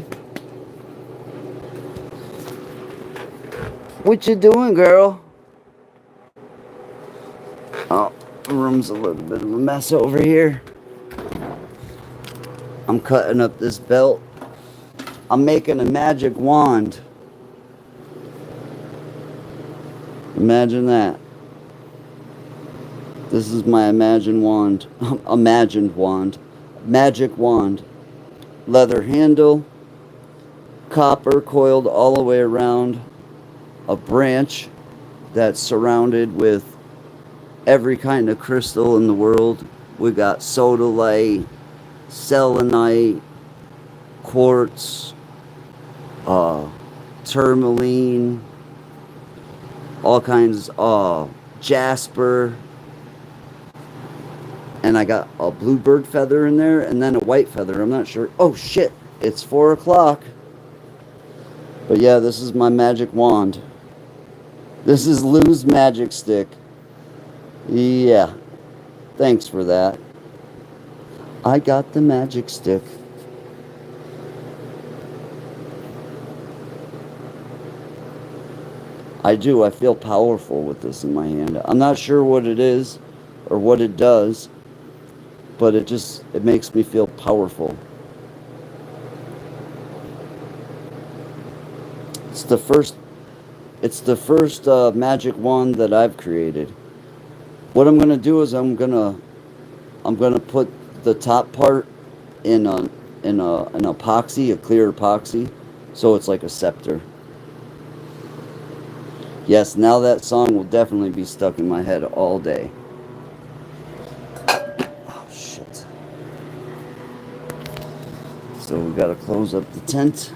What you doing, girl? Oh, the room's a little bit of a mess over here. I'm cutting up this belt. I'm making a magic wand. Imagine that. This is my imagined wand. Imagined wand. Magic wand. Leather handle. Copper coiled all the way around. A branch that's surrounded with every kind of crystal in the world. We got sodalite, selenite, quartz, tourmaline, all kinds, jasper, and I got a bluebird feather in there and then a white feather. I'm not sure. Oh shit, it's 4 o'clock. But yeah, this is my magic wand. This is Lou's magic stick. Yeah, thanks for that. I got the magic stick. I do. I feel powerful with this in my hand. I'm not sure what it is or what it does, but it makes me feel powerful. It's the first magic wand that I've created. What I'm gonna do is I'm gonna put the top part in an epoxy, a clear epoxy, so it's like a scepter. Yes, now that song will definitely be stuck in my head all day. Oh shit. So we gotta close up the tent.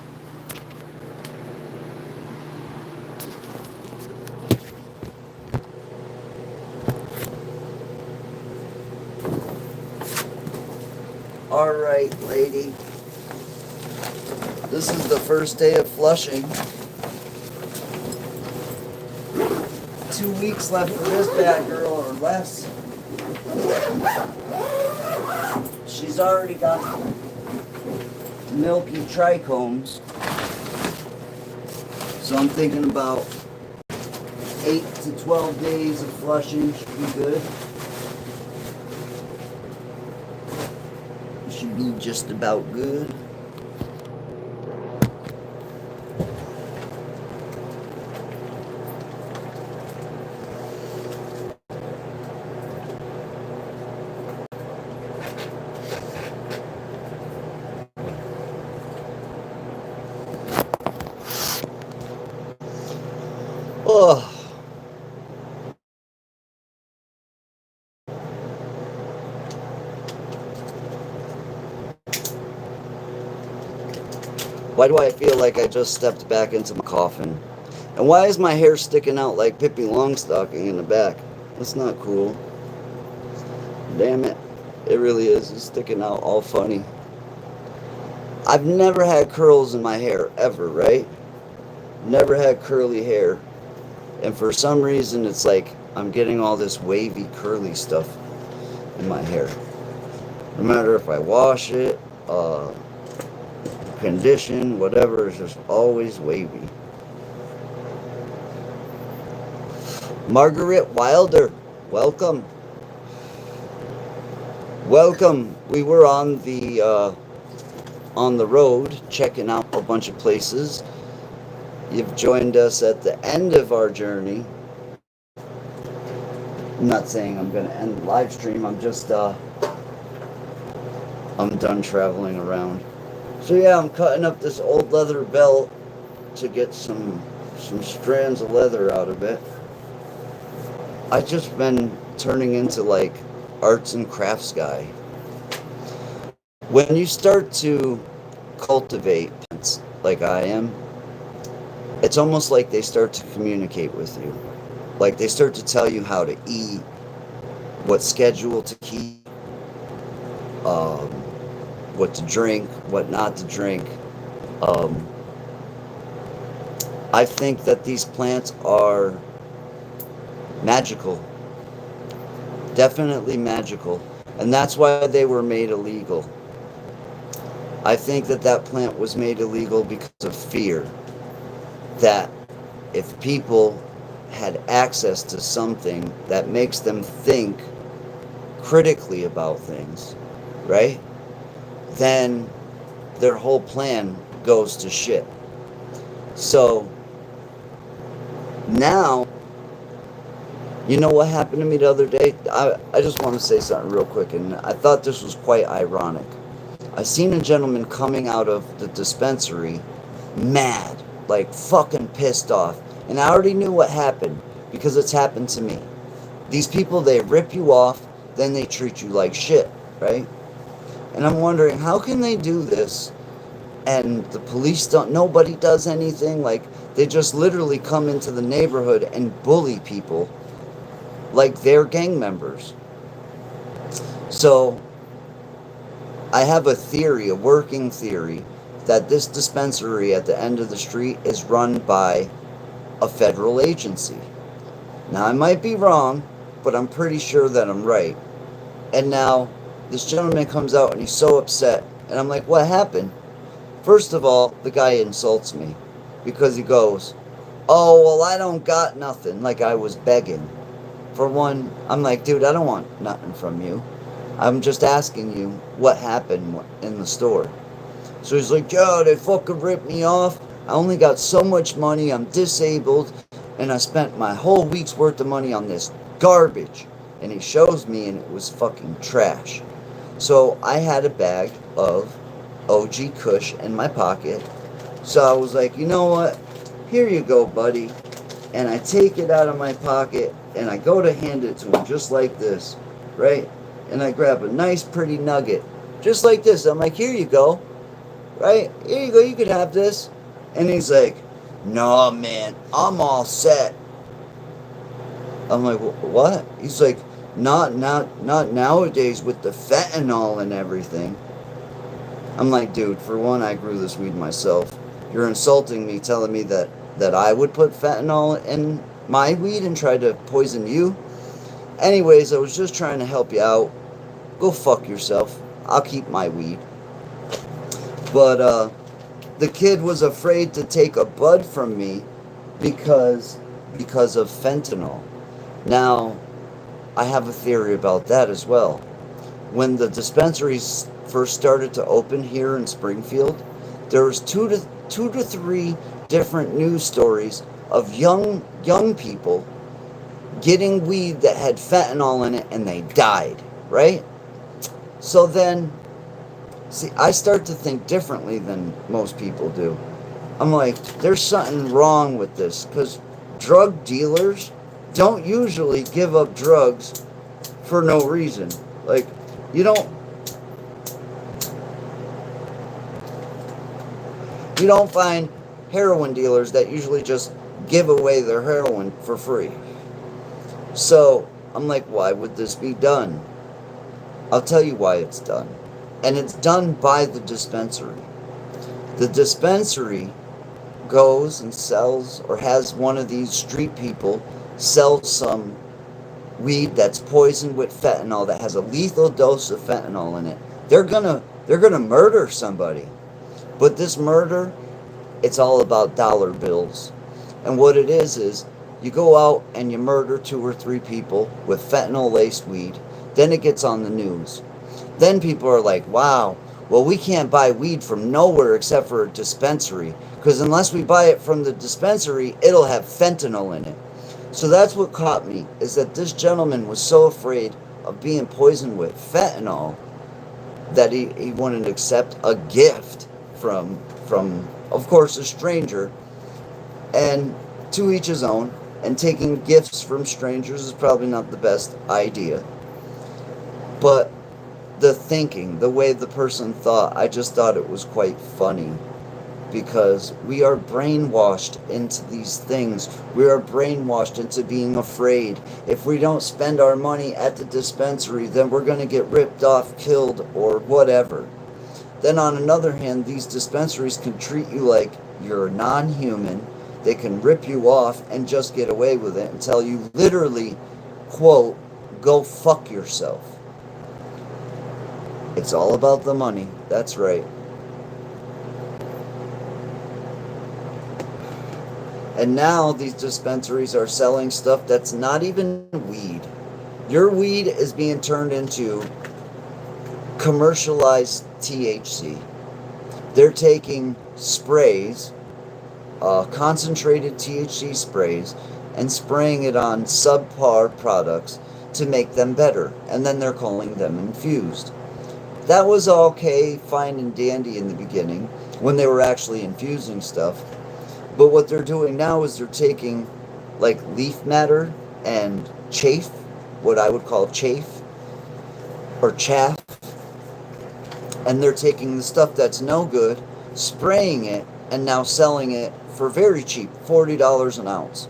Alright, lady. This is the first day of flushing. 2 weeks left for this bad girl, or less. She's already got milky trichomes. So I'm thinking about 8 to 12 days of flushing should be good. Should be just about good. Oh. Why do I feel like I just stepped back into my coffin? And why is my hair sticking out like Pippi Longstocking in the back? That's not cool. Damn it. It really is. It's sticking out all funny. I've never had curls in my hair, ever, right? Never had curly hair. And for some reason, it's like I'm getting all this wavy, curly stuff in my hair. No matter if I wash it, condition, whatever, it's just always wavy. Margaret Wilder, welcome. Welcome. We were on the road checking out a bunch of places. You've joined us at the end of our journey. I'm not saying I'm going to end the live stream. I'm just I'm done traveling around. So yeah, I'm cutting up this old leather belt to get some strands of leather out of it. I've just been turning into like arts and crafts guy. When you start to cultivate plants like I am, it's almost like they start to communicate with you. Like they start to tell you how to eat, what schedule to keep, what to drink, what not to drink. I think that these plants are magical. Definitely magical. And that's why they were made illegal. I think that that plant was made illegal because of fear. That if people had access to something that makes them think critically about things, right? Then their whole plan goes to shit. So now, you know what happened to me the other day? I just want to say something real quick, and I thought this was quite ironic. I seen a gentleman coming out of the dispensary mad, like fucking pissed off. And I already knew what happened because it's happened to me. These people, they rip you off, then they treat you like shit, right? And I'm wondering, how can they do this and the police nobody does anything? Like, they just literally come into the neighborhood and bully people like they're gang members. So I have a theory, a working theory, that this dispensary at the end of the street is run by a federal agency. Now, I might be wrong, but I'm pretty sure that I'm right. And now this gentleman comes out and he's so upset. And I'm like, what happened? First of all, the guy insults me because he goes, oh, well, I don't got nothing, like I was begging. For one, I'm like, dude, I don't want nothing from you. I'm just asking you what happened in the store. So he's like, yo, they fucking ripped me off. I only got so much money. I'm disabled. And I spent my whole week's worth of money on this garbage. And he shows me, and it was fucking trash. So I had a bag of OG Kush in my pocket. So I was like, you know what? Here you go, buddy. And I take it out of my pocket, and I go to hand it to him just like this, right? And I grab a nice, pretty nugget, just like this. I'm like, here you go, right? Here you go, you could have this. And he's like, no, man, I'm all set. I'm like, what? He's like, not nowadays with the fentanyl and everything. I'm like, dude, for one, I grew this weed myself. You're insulting me, telling me that I would put fentanyl in my weed and try to poison you. Anyways, I was just trying to help you out. Go fuck yourself. I'll keep my weed. But the kid was afraid to take a bud from me because of fentanyl. Now, I have a theory about that as well. When the dispensaries first started to open here in Springfield, there was two to three different news stories of young people getting weed that had fentanyl in it and they died, right? So then, see, I start to think differently than most people do. I'm like, there's something wrong with this, because drug dealers don't usually give up drugs for no reason. Like, you don't find heroin dealers that usually just give away their heroin for free. So I'm like, why would this be done? I'll tell you why it's done. And it's done by the dispensary. The dispensary goes and sells or has one of these street people sell some weed that's poisoned with fentanyl, that has a lethal dose of fentanyl in it, they're gonna murder somebody. But this murder, it's all about dollar bills. And what it is you go out and you murder 2 or 3 people with fentanyl laced weed, then it gets on the news. Then people are like, wow, well, we can't buy weed from nowhere except for a dispensary, because unless we buy it from the dispensary, it'll have fentanyl in it. So that's what caught me, is that this gentleman was so afraid of being poisoned with fentanyl that he wouldn't accept a gift from, of course, a stranger. And to each his own, and taking gifts from strangers is probably not the best idea. But the thinking, the way the person thought, I just thought it was quite funny. Because we are brainwashed into these things. We are brainwashed into being afraid. If we don't spend our money at the dispensary, then we're going to get ripped off, killed, or whatever. Then on another hand, these dispensaries can treat you like you're a non-human. They can rip you off and just get away with it and tell you literally, quote, go fuck yourself. It's all about the money. That's right. And now these dispensaries are selling stuff that's not even weed. Your weed is being turned into commercialized THC. They're taking sprays, concentrated THC sprays, and spraying it on subpar products to make them better. And then they're calling them infused. That was okay, fine and dandy in the beginning, when they were actually infusing stuff. But what they're doing now is they're taking like leaf matter and chaff, what I would call chaff, or chaff, and they're taking the stuff that's no good, spraying it, and now selling it for very cheap, $40 an ounce.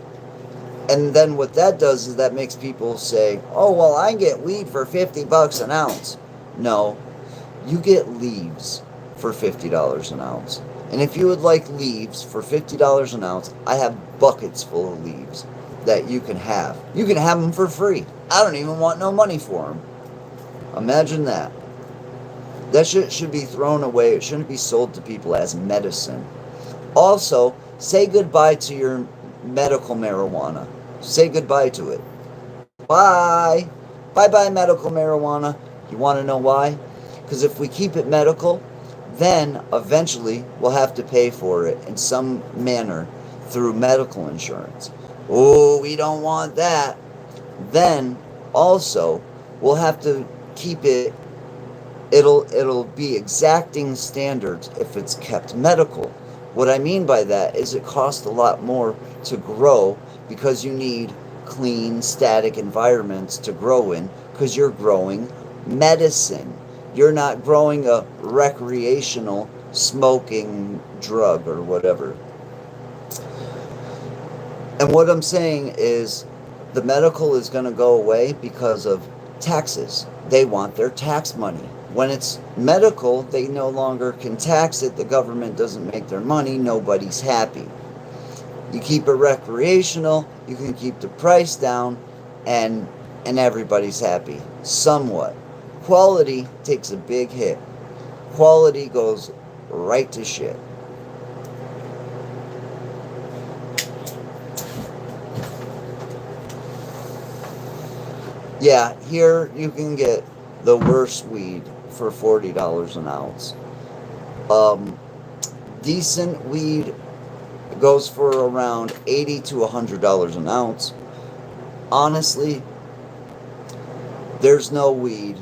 And then what that does is that makes people say, oh, well, I get weed for $50 an ounce. No, you get leaves for $50 an ounce. And if you would like leaves for $50 an ounce, I have buckets full of leaves that you can have. You can have them for free. I don't even want no money for them. Imagine that. That shit should be thrown away. It shouldn't be sold to people as medicine. Also, say goodbye to your medical marijuana. Say goodbye to it. Bye. Bye-bye medical marijuana. You want to know why? Because if we keep it medical, then eventually we'll have to pay for it in some manner through medical insurance. Oh, we don't want that. Then also we'll have to keep it. It'll be exacting standards if it's kept medical. What I mean by that is it costs a lot more to grow because you need clean, static environments to grow in, because you're growing medicine. You're not growing a recreational smoking drug or whatever. And what I'm saying is the medical is going to go away because of taxes. They want their tax money. When it's medical, they no longer can tax it. The government doesn't make their money. Nobody's happy. You keep it recreational, you can keep the price down, and everybody's happy. Somewhat. Quality takes a big hit. Quality goes right to shit. Yeah, here you can get the worst weed for $40 an ounce. Decent weed goes for around $80 to $100 an ounce. Honestly, there's no weed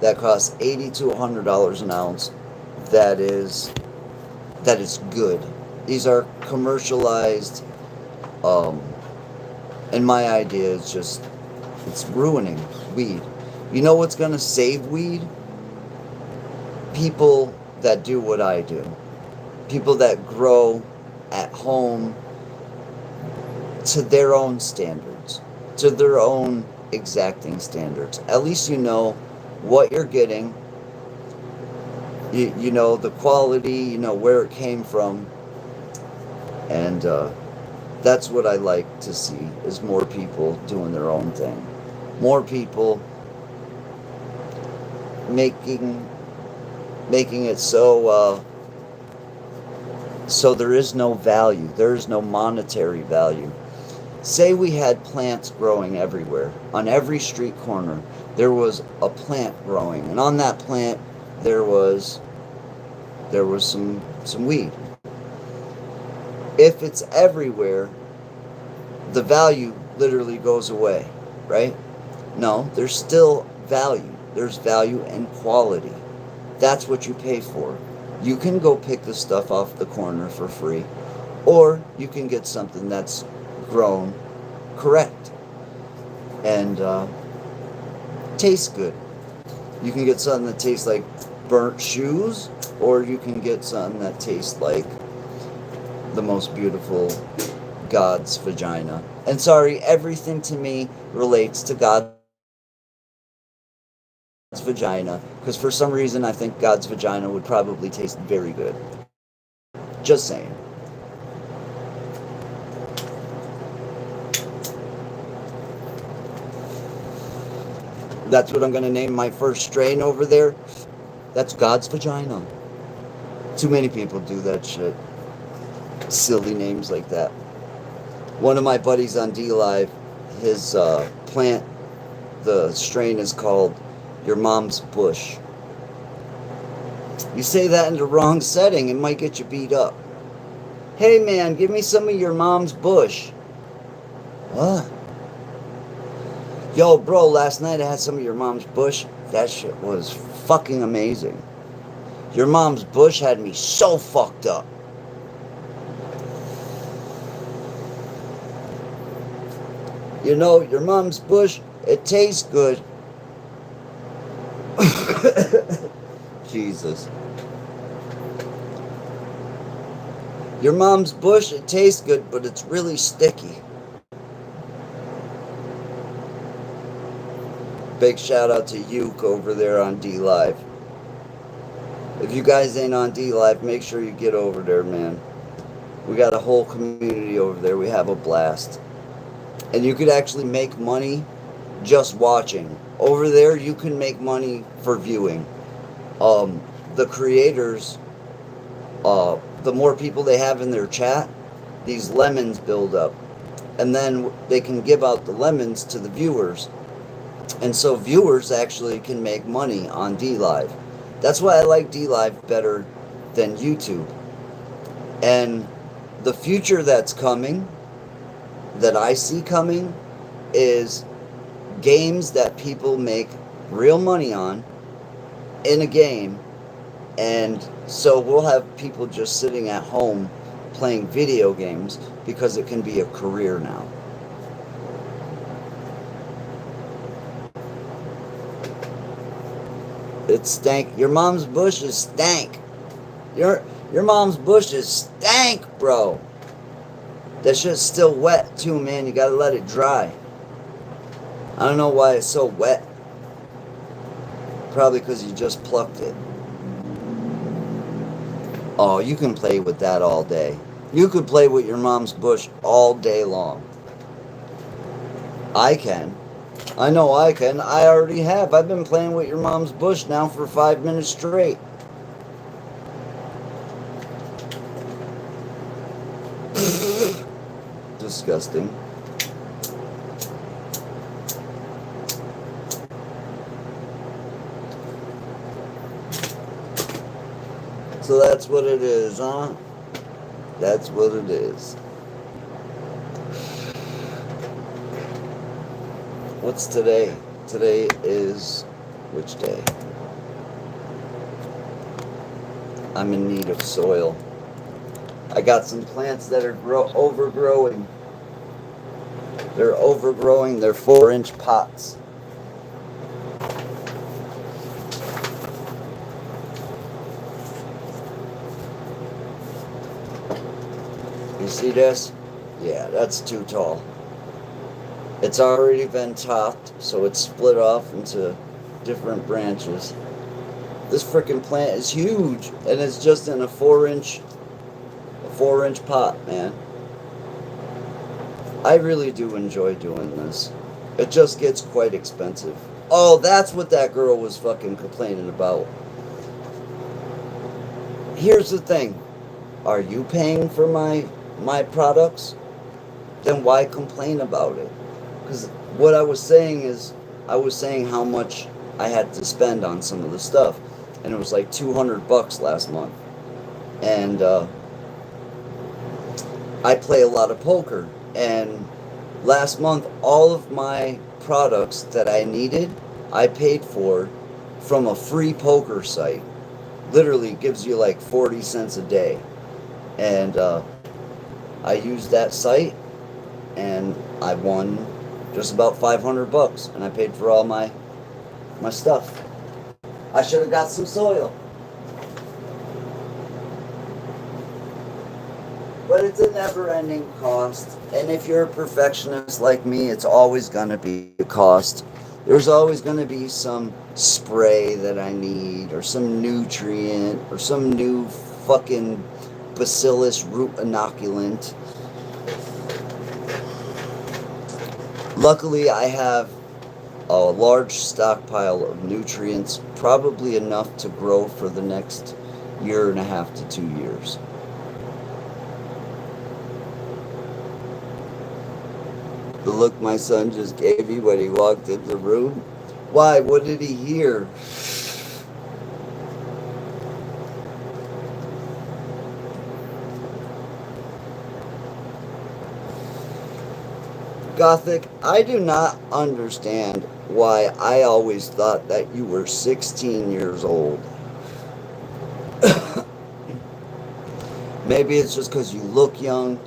that costs $80 to $100 an ounce that is good. These are commercialized, and my idea is just, it's ruining weed. You know what's going to save weed? People that do what I do. People that grow at home to their own standards, to their own exacting standards. At least you know what you're getting. You know the quality, you know where it came from. And that's what I like to see, is more people doing their own thing. More people making it so there is no value. There is no monetary value. Say we had plants growing everywhere. On every street corner, there was a plant growing, and on that plant there was some weed. If it's everywhere, the value literally goes away, right? No, there's still value. There's value and quality. That's what you pay for. You can go pick the stuff off the corner for free, or you can get something that's grown correct and tastes good. You can get something that tastes like burnt shoes, or you can get something that tastes like the most beautiful God's vagina. And sorry, everything to me relates to God's vagina, because for some reason I think God's vagina would probably taste very good. Just saying. That's what I'm going to name my first strain over there. That's God's vagina. Too many people do that shit. Silly names like that. One of my buddies on D-Live, his plant, the strain is called Your Mom's Bush. You say that in the wrong setting, it might get you beat up. Hey man, give me some of your mom's bush. What? Yo bro, last night I had some of your mom's bush. That shit was fucking amazing. Your mom's bush had me so fucked up. You know, your mom's bush, it tastes good. Jesus. Your mom's bush, it tastes good, but it's really sticky. Big shout out to Uke over there on D-Live. If you guys ain't on D-Live, make sure you get over there, man. We got a whole community over there. We have a blast. And you could actually make money just watching. Over there, you can make money for viewing. The creators, the more people they have in their chat, these lemons build up. And then they can give out the lemons to the viewers. And so viewers actually can make money on D-Live. That's why I like D-Live better than YouTube. And the future that's coming, that I see coming, is games that people make real money on in a game. And so we'll have people just sitting at home playing video games because it can be a career now. It's stank. Your mom's bush is stank. Your mom's bush is stank, bro. That shit's still wet too, man. You gotta let it dry. I don't know why it's so wet. Probably because you just plucked it. Oh, you can play with that all day. You could play with your mom's bush all day long. I can. I know I can. I already have. I've been playing with your mom's bush now for 5 minutes straight. Disgusting. So that's what it is, huh? That's what it is. What's today? Today is which day? I'm in need of soil. I got some plants that are overgrowing. They're overgrowing. They're 4-inch pots. You see this? Yeah, that's too tall. It's already been topped, so it's split off into different branches. This frickin' plant is huge, and it's just in a 4-inch 4-inch pot, man. I really do enjoy doing this. It just gets quite expensive. Oh, that's what that girl was fucking complaining about. Here's the thing. Are you paying for my products? Then why complain about it? Because what I was saying is, I was saying how much I had to spend on some of the stuff. And it was like $200 last month. And I play a lot of poker. And last month, all of my products that I needed, I paid for from a free poker site. Literally gives you like 40 cents a day. And I used that site, and I won just about $500, and I paid for all my stuff. I should have got some soil. But it's a never-ending cost. And if you're a perfectionist like me, it's always going to be a cost. There's always going to be some spray that I need, or some nutrient, or some new fucking bacillus root inoculant. Luckily, I have a large stockpile of nutrients, probably enough to grow for the next 1.5 to 2 years. The look my son just gave me when he walked in the room. Why? What did he hear? Gothic, I do not understand why I always thought that you were 16 years old. Maybe it's just because you look young.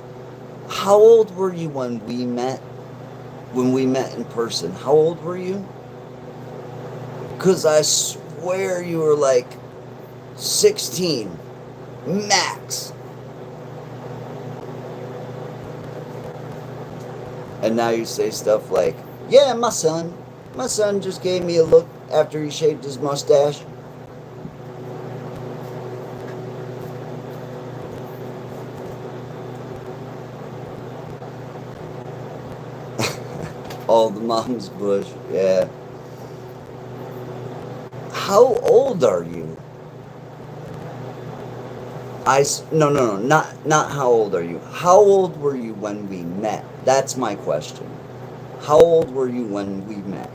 How old were you when we met? When we met in person? How old were you? Because I swear you were like 16. Max. And now you say stuff like, yeah, my son just gave me a look after he shaved his mustache. Oh, the mom's bush, yeah. How old are you? No, not how old are you. How old were you when we met? That's my question. How old were you when we met?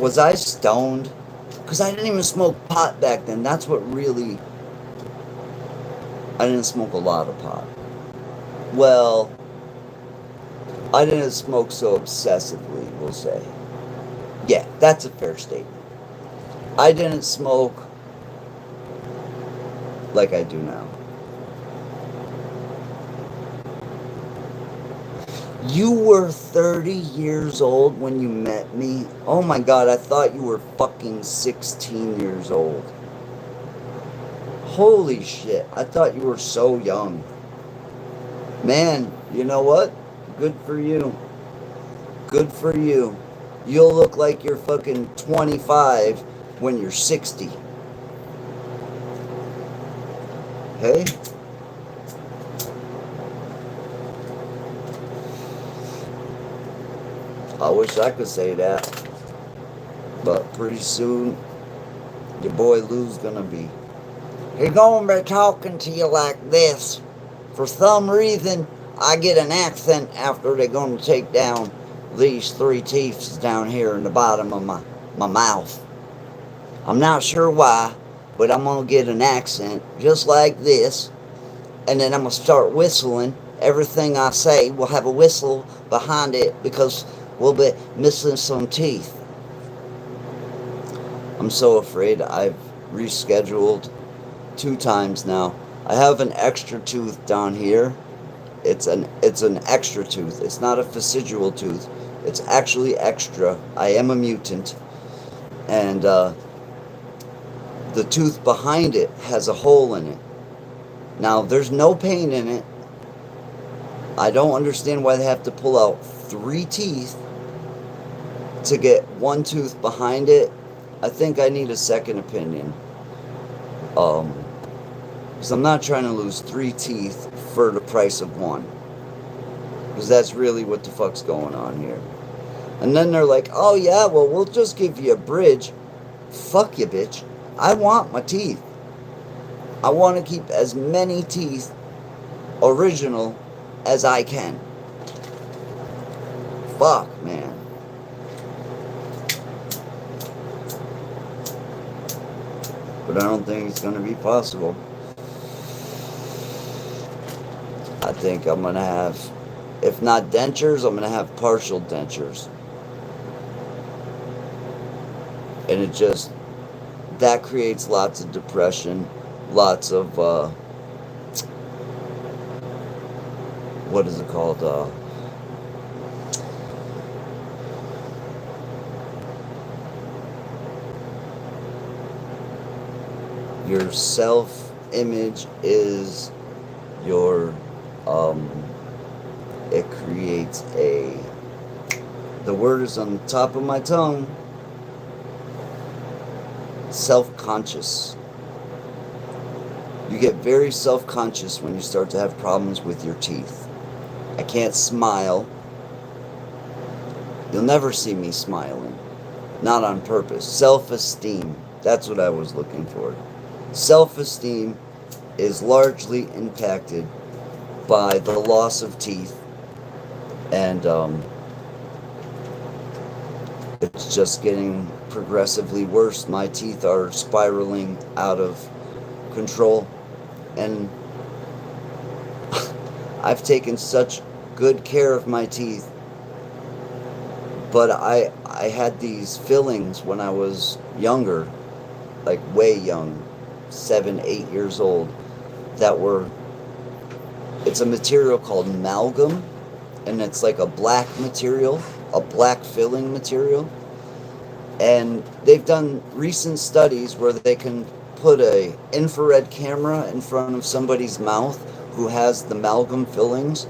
Was I stoned? Because I didn't even smoke pot back then. That's what really... I didn't smoke a lot of pot. Well, I didn't smoke so obsessively, we'll say. Yeah, that's a fair statement. I didn't smoke like I do now. You were 30 years old when you met me? Oh my god, I thought you were fucking 16 years old. Holy shit, I thought you were so young. Man, you know what? Good for you. Good for you. You'll look like you're fucking 25 when you're 60. Hey? I wish I could say that. But pretty soon, your boy Lou's gonna be. He's gonna be talking to you like this. For some reason, I get an accent after they're gonna take down these 3 teeth down here in the bottom of my mouth. I'm not sure why, but I'm gonna get an accent just like this, and then I'm gonna start whistling. Everything I say will have a whistle behind it because we'll be missing some teeth. I'm so afraid. I've rescheduled 2 times now. I have an extra tooth down here. It's an extra tooth. It's not a facial tooth. It's actually extra. I am a mutant. And the tooth behind it has a hole in it. Now, there's no pain in it. I don't understand why they have to pull out 3 teeth to get 1 tooth behind it. I think I need a second opinion. Because I'm not trying to lose 3 teeth for the price of 1. Because that's really what the fuck's going on here. And then they're like, oh yeah, well, we'll just give you a bridge. Fuck you, bitch. I want my teeth. I want to keep as many teeth original as I can. Fuck, man. But I don't think it's going to be possible. I think I'm going to have, if not dentures, I'm going to have partial dentures. And it just, that creates lots of depression, lots of, what is it called? Your self-image is your, it creates a, the word is on the top of my tongue, self-conscious. You get very self-conscious when you start to have problems with your teeth. I can't smile. You'll never see me smiling. Not on purpose. Self-esteem. That's what I was looking for. Self-esteem is largely impacted by the loss of teeth. And it's just getting progressively worse. My teeth are spiraling out of control. And I've taken such good care of my teeth. But I had these fillings when I was younger, like way young, 7, 8 years old, that were, it's a material called amalgam, and it's like a black material, a black filling material. And they've done recent studies where they can put a infrared camera in front of somebody's mouth who has the amalgam fillings,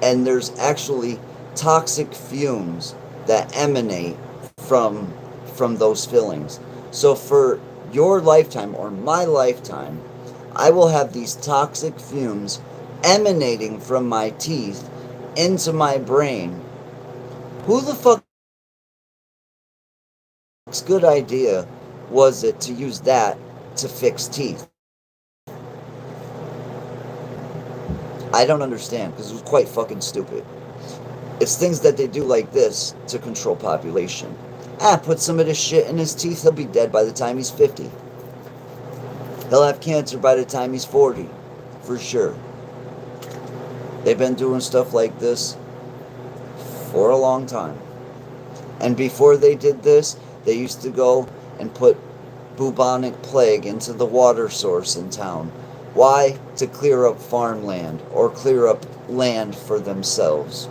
and there's actually toxic fumes that emanate from those fillings. So for your lifetime or my lifetime, I will have these toxic fumes emanating from my teeth into my brain. Who the fuck's good idea was it to use that to fix teeth? I don't understand, because it was quite fucking stupid. It's things that they do like this to control population. Put some of this shit in his teeth, he'll be dead by the time he's 50. He'll have cancer by the time he's 40, for sure. They've been doing stuff like this for a long time. And before they did this, they used to go and put bubonic plague into the water source in town. Why? To clear up farmland or clear up land for themselves.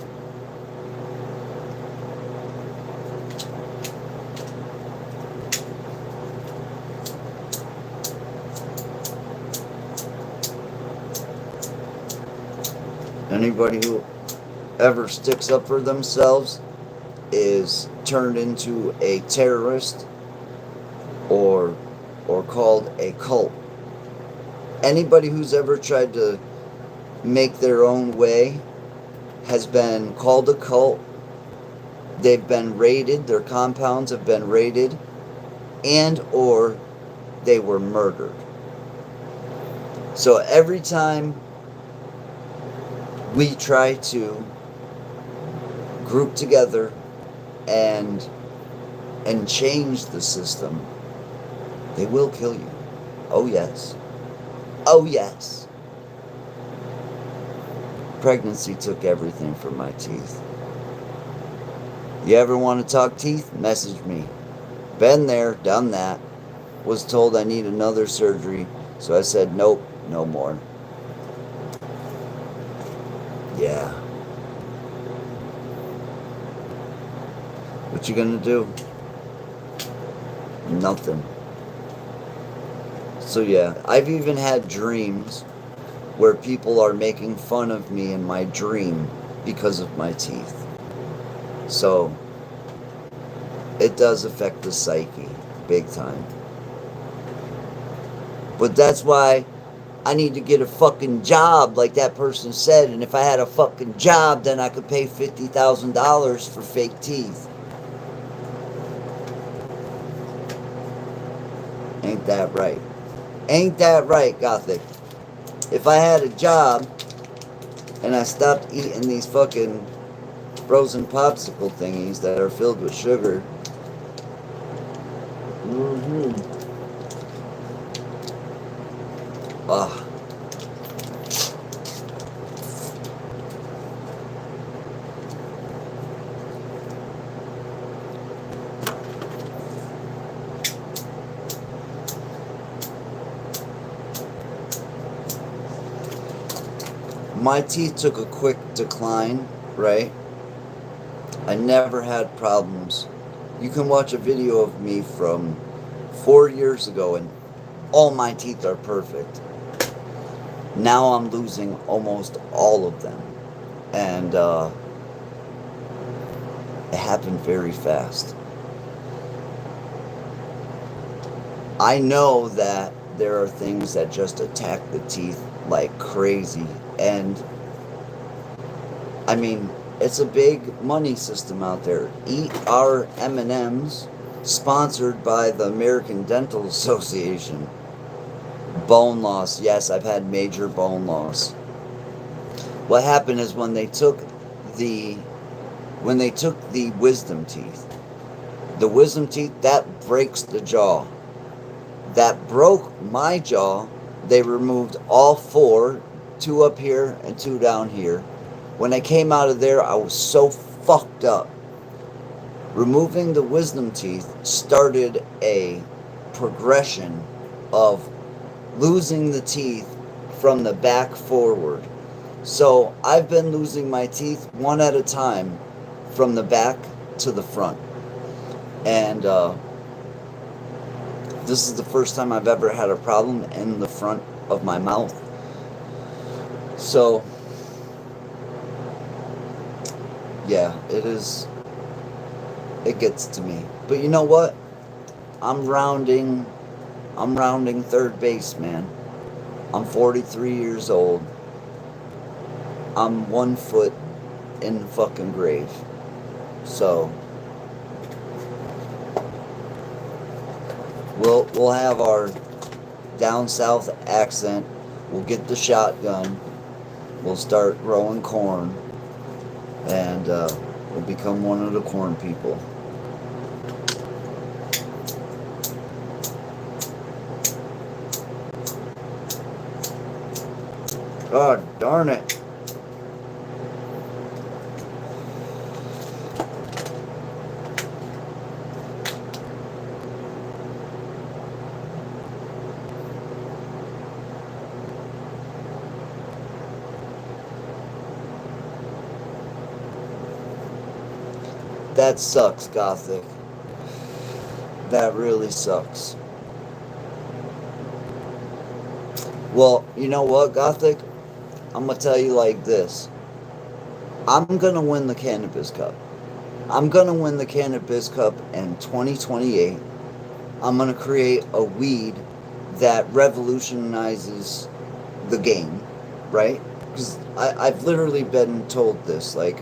Anybody who ever sticks up for themselves is turned into a terrorist or called a cult. Anybody who's ever tried to make their own way has been called a cult. They've been raided, their compounds have been raided, and or they were murdered. So every time we try to group together and change the system, they will kill you. Oh yes. Oh yes. Pregnancy took everything from my teeth. You ever want to talk teeth? Message me. Been there, done that. Was told I need another surgery, so I said nope, no more. Yeah. What you gonna do? Nothing. So yeah, I've even had dreams where people are making fun of me in my dream because of my teeth. So it does affect the psyche big time. But that's why I need to get a fucking job, like that person said. And if I had a fucking job, then I could pay $50,000 for fake teeth. Ain't that right? Ain't that right, Gothic? If I had a job and I stopped eating these fucking frozen popsicle thingies that are filled with sugar. Ah. My teeth took a quick decline, right? I never had problems. You can watch a video of me from 4 years ago and all my teeth are perfect. Now I'm losing almost all of them. And it happened very fast. I know that there are things that just attack the teeth like crazy. And I mean, it's a big money system out there. Eat our M&Ms, sponsored by the American Dental Association. Bone loss. Yes, I've had major bone loss. What happened is when they took the wisdom teeth, that breaks the jaw. That broke my jaw. They removed all 4, 2 up here and 2 down here. When I came out of there, I was so fucked up. Removing the wisdom teeth started a progression of losing the teeth from the back forward. So I've been losing my teeth one at a time from the back to the front. And this is the first time I've ever had a problem in the front of my mouth. So yeah, it gets to me. But you know what? I'm rounding third base, man. I'm 43 years old. I'm 1 foot in the fucking grave. So we'll have our down south accent. We'll get the shotgun. We'll start growing corn. And we'll become one of the corn people. God darn it. That sucks, Gothic. That really sucks. Well, you know what, Gothic? I'm going to tell you like this. I'm going to win the Cannabis Cup. I'm going to win the Cannabis Cup in 2028. I'm going to create a weed that revolutionizes the game, right? Because I've literally been told this. Like,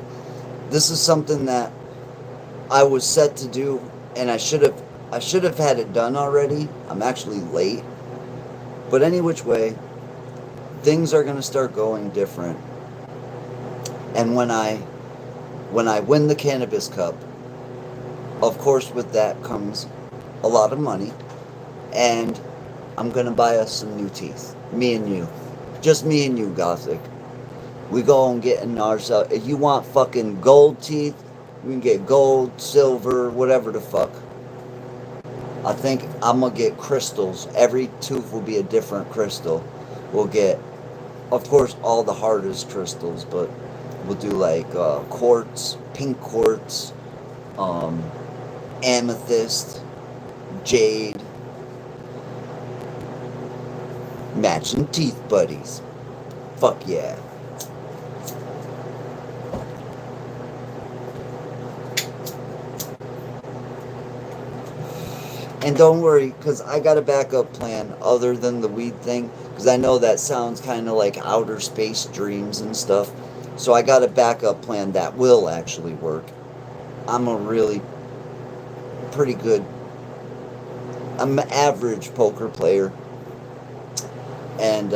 this is something that I was set to do, and I should have had it done already. I'm actually late. But any which way, things are going to start going different. And when I win the Cannabis Cup, of course with that comes a lot of money, and I'm going to buy us some new teeth. Me and you. Just me and you, Gothic. We go and get in ourselves. If you want fucking gold teeth, we can get gold, silver, whatever the fuck. I think I'm going to get crystals. Every tooth will be a different crystal. We'll get, of course, all the hardest crystals, but we'll do like quartz, pink quartz, amethyst, jade, matching teeth buddies. Fuck yeah. And don't worry, because I got a backup plan other than the weed thing, because I know that sounds kind of like outer space dreams and stuff. So I got a backup plan that will actually work. I'm a really pretty good, I'm an average poker player. And,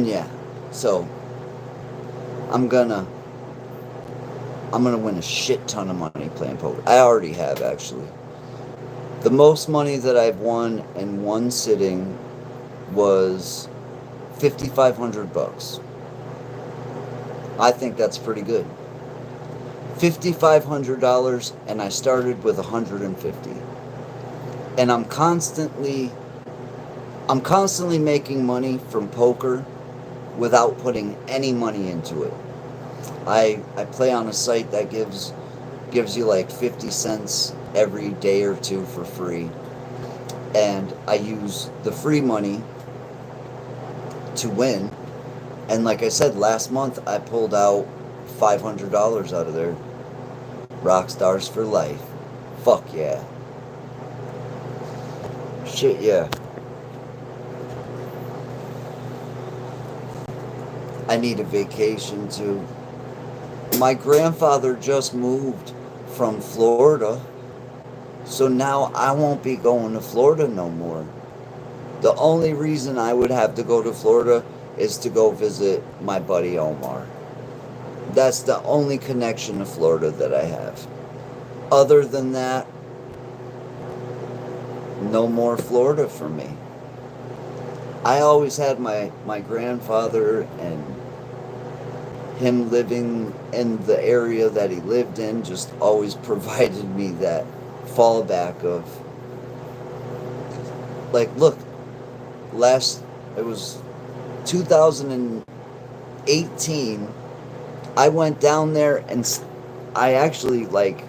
yeah, so I'm gonna win a shit ton of money playing poker. I already have, actually. The most money that I've won in one sitting was $5,500. I think that's pretty good. $5,500, and I started with 150. And I'm constantly making money from poker without putting any money into it. I play on a site that gives you like 50 cents every day or two for free, and I use the free money to win. And like I said, last month I pulled out $500 out of there. Rock stars for life. Fuck yeah. Shit yeah. I need a vacation too. My grandfather just moved from Florida, so now I won't be going to Florida no more. The only reason I would have to go to Florida is to go visit my buddy Omar. That's the only connection to Florida that I have. Other than that, no more Florida for me. I always had my grandfather and him living in the area that he lived in just always provided me that fallback of, like, look, it was 2018, I went down there and I actually, like,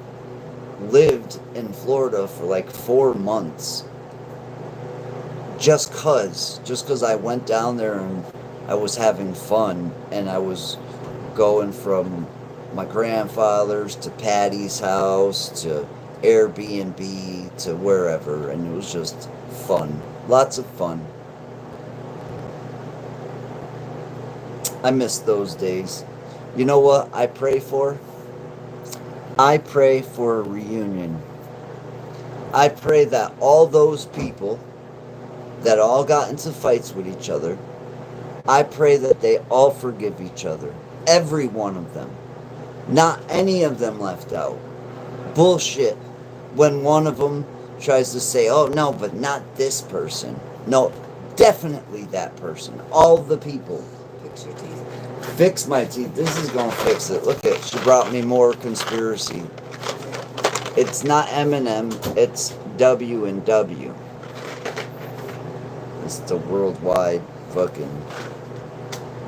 lived in Florida for like 4 months just cause I went down there and I was having fun, and I was going from my grandfather's to Patty's house to Airbnb to wherever, and it was just fun. Lots of fun. I miss those days. You know what I pray for? I pray for a reunion. I pray that all those people that all got into fights with each other, I pray that they all forgive each other. Every one of them. Not any of them left out. Bullshit. When one of them tries to say, oh no, but not this person. No, definitely that person. All the people. Fix your teeth. Fix my teeth. This is gonna fix it. Look at, she brought me more conspiracy. It's not M&M, it's W&W. It's the Worldwide fucking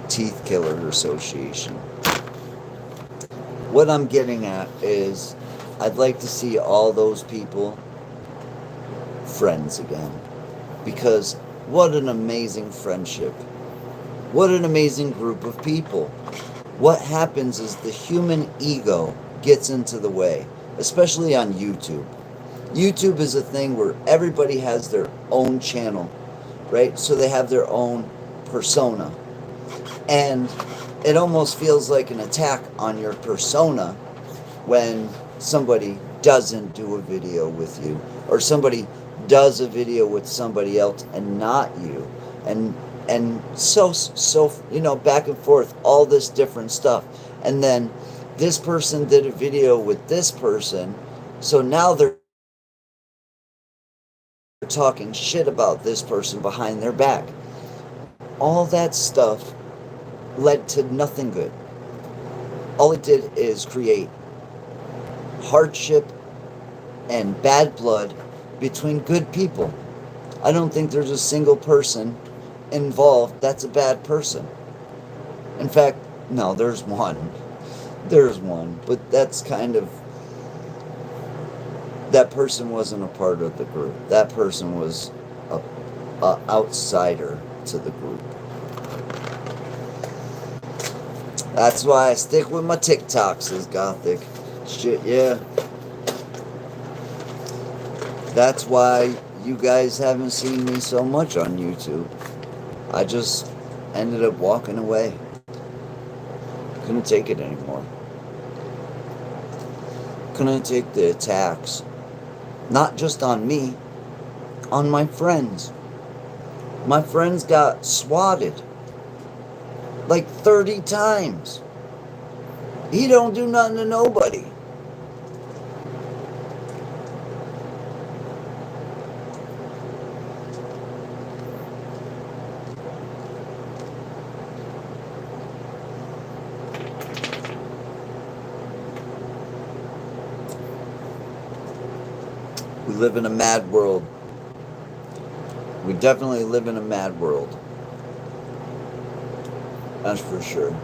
Teeth Killer Association. What I'm getting at is, I'd like to see all those people friends again. Because what an amazing friendship. What an amazing group of people. What happens is the human ego gets into the way, especially on YouTube. YouTube is a thing where everybody has their own channel, right? So they have their own persona. And it almost feels like an attack on your persona when somebody doesn't do a video with you, or somebody does a video with somebody else and not you. And so you know, back and forth, all this different stuff. And then this person did a video with this person, so now they're talking shit about this person behind their back. All that stuff led to nothing good. All it did is create hardship and bad blood between good people. I don't think there's a single person involved that's a bad person. In fact, no, there's one. There's one, but that's kind of, that person wasn't a part of the group. That person was a outsider to the group. That's why I stick with my TikTok, says Gothic. Shit, yeah. That's why you guys haven't seen me so much on YouTube. I just ended up walking away. Couldn't take it anymore. Couldn't take the attacks. Not just on me, on my friends. My friends got swatted like 30 times. He don't do nothing to nobody. We live in a mad world. We definitely live in a mad world. That's for sure.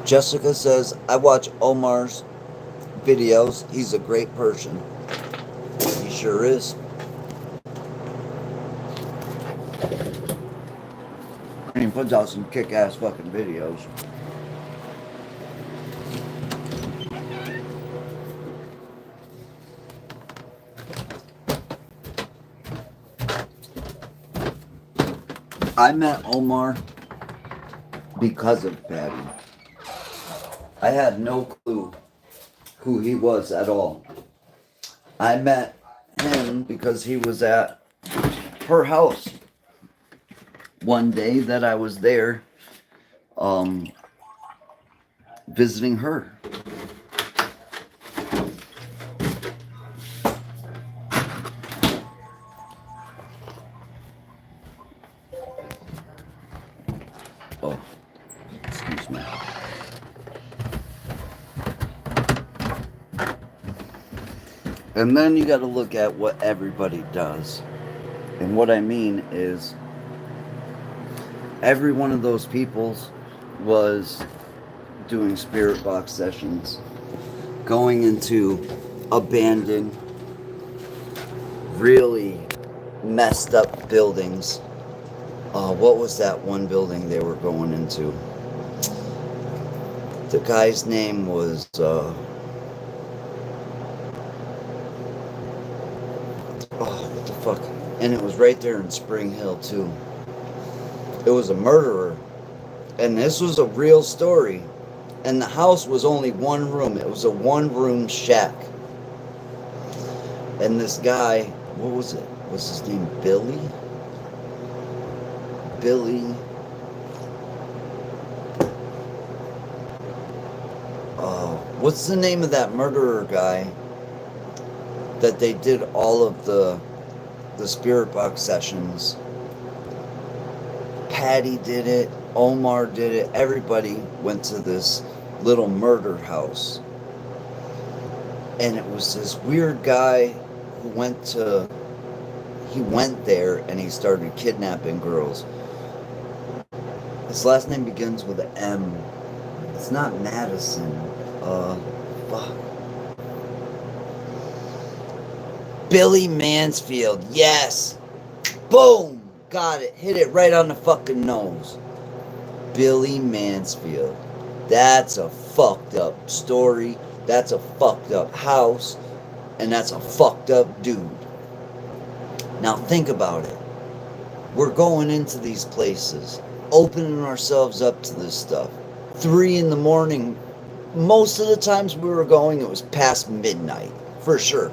Jessica says, I watch Omar's videos. He's a great person. He sure is. And he puts out some kick-ass fucking videos. I met Omar because of Patty. I had no clue who he was at all. I met him because he was at her house one day that I was there visiting her. Oh, excuse me. And then you got to look at what everybody does. And what I mean is, every one of those people was doing spirit box sessions, going into abandoned, really messed up buildings. What was that one building they were going into? The guy's name was what the fuck? And it was right there in Spring Hill too. It was a murderer, and this was a real story. And the house was only one room. It was a one-room shack. And this guy, what was it? Was his name Billy? Billy. What's the name of that murderer guy that they did all of the spirit box sessions? Patty did it. Omar did it. Everybody went to this little murder house. And it was this weird guy who went there and he started kidnapping girls. His last name begins with an M. It's not Madison. Fuck. Billy Mansfield. Yes. Boom. Got it. Hit it right on the fucking nose. Billy Mansfield. That's a fucked up story. That's a fucked up house. And that's a fucked up dude. Now think about it. We're going into these places, opening ourselves up to this stuff. 3 in the morning. Most of the times we were going, it was past midnight. For sure.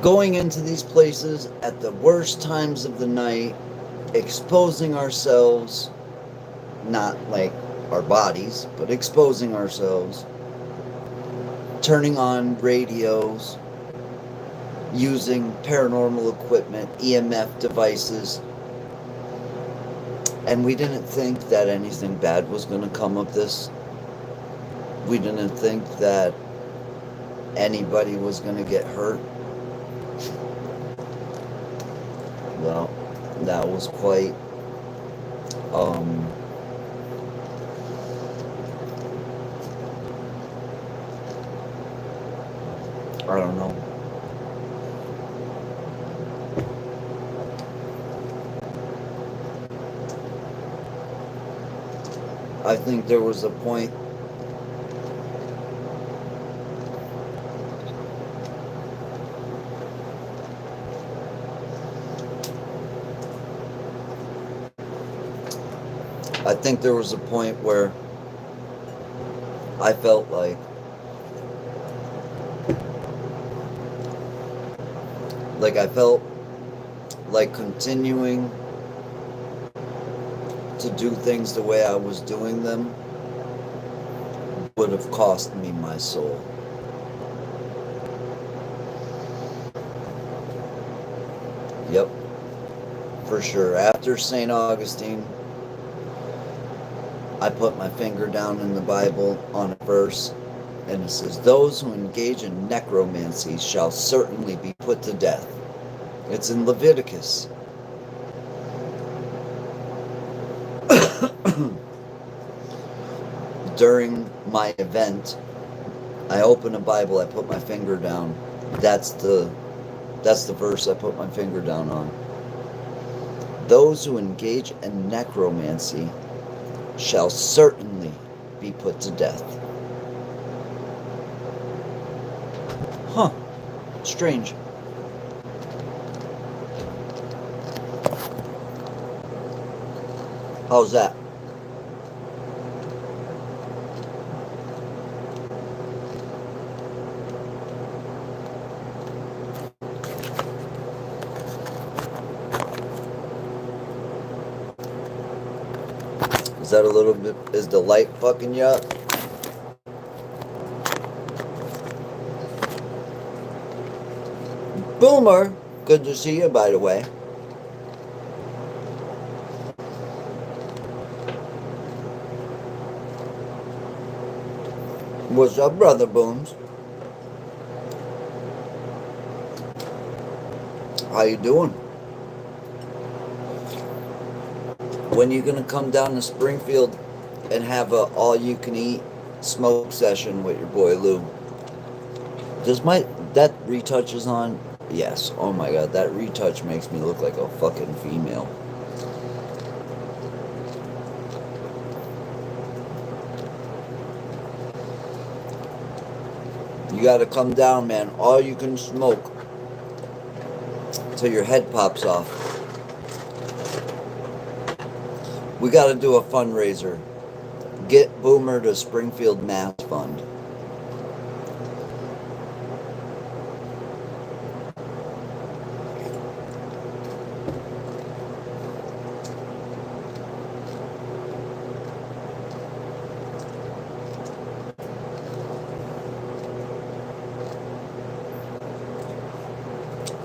Going into these places at the worst times of the night, exposing ourselves, not like our bodies, but exposing ourselves, turning on radios, using paranormal equipment, EMF devices, and we didn't think that anything bad was going to come of this. We didn't think that anybody was going to get hurt. Well, that was quite I don't know. I think there was a point where I felt like continuing to do things the way I was doing them would have cost me my soul. Yep, for sure. After St. Augustine, I put my finger down in the Bible on a verse, and it says, "Those who engage in necromancy shall certainly be put to death." It's in Leviticus. During my event, I open a Bible, I put my finger down. That's the verse I put my finger down on. Those who engage in necromancy shall certainly be put to death. Huh. Strange. How's that? Is that a little bit, is the light fucking you up? Boomer, good to see you, by the way. What's up, brother Booms? How you doing? When you gonna come down to Springfield and have a all-you-can-eat smoke session with your boy Lou? That retouch is on? Yes. Oh my god, that retouch makes me look like a fucking female. You gotta come down, man. All you can smoke till your head pops off. We gotta do a fundraiser. Get Boomer to Springfield Mass Fund.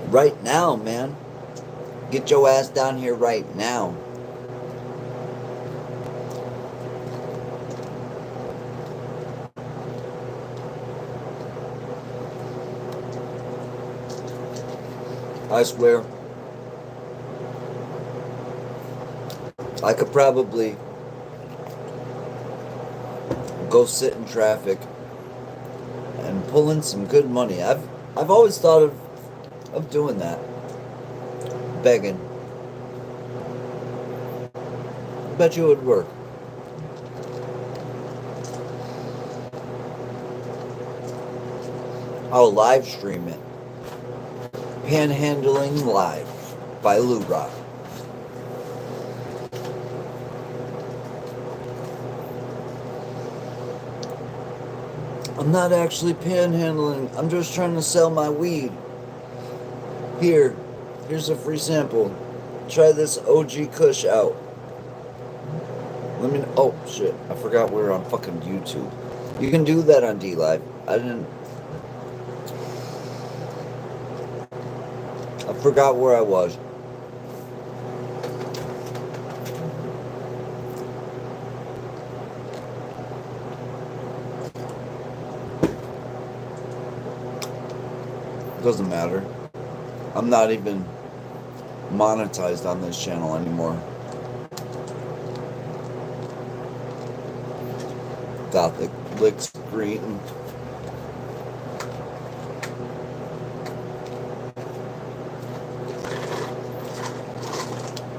Right now, man. Get your ass down here right now. I swear, I could probably go sit in traffic and pull in some good money. I've always thought of doing that. Begging. Bet you it would work. I'll live stream it. Panhandling Live by Lou Rock. I'm not actually panhandling. I'm just trying to sell my weed. Here's a free sample. Try this OG Kush out. Oh shit, I forgot we're on fucking YouTube. You can do that on D-Live. I forgot where I was. Doesn't matter. I'm not even monetized on this channel anymore. Gothic Lick Screen.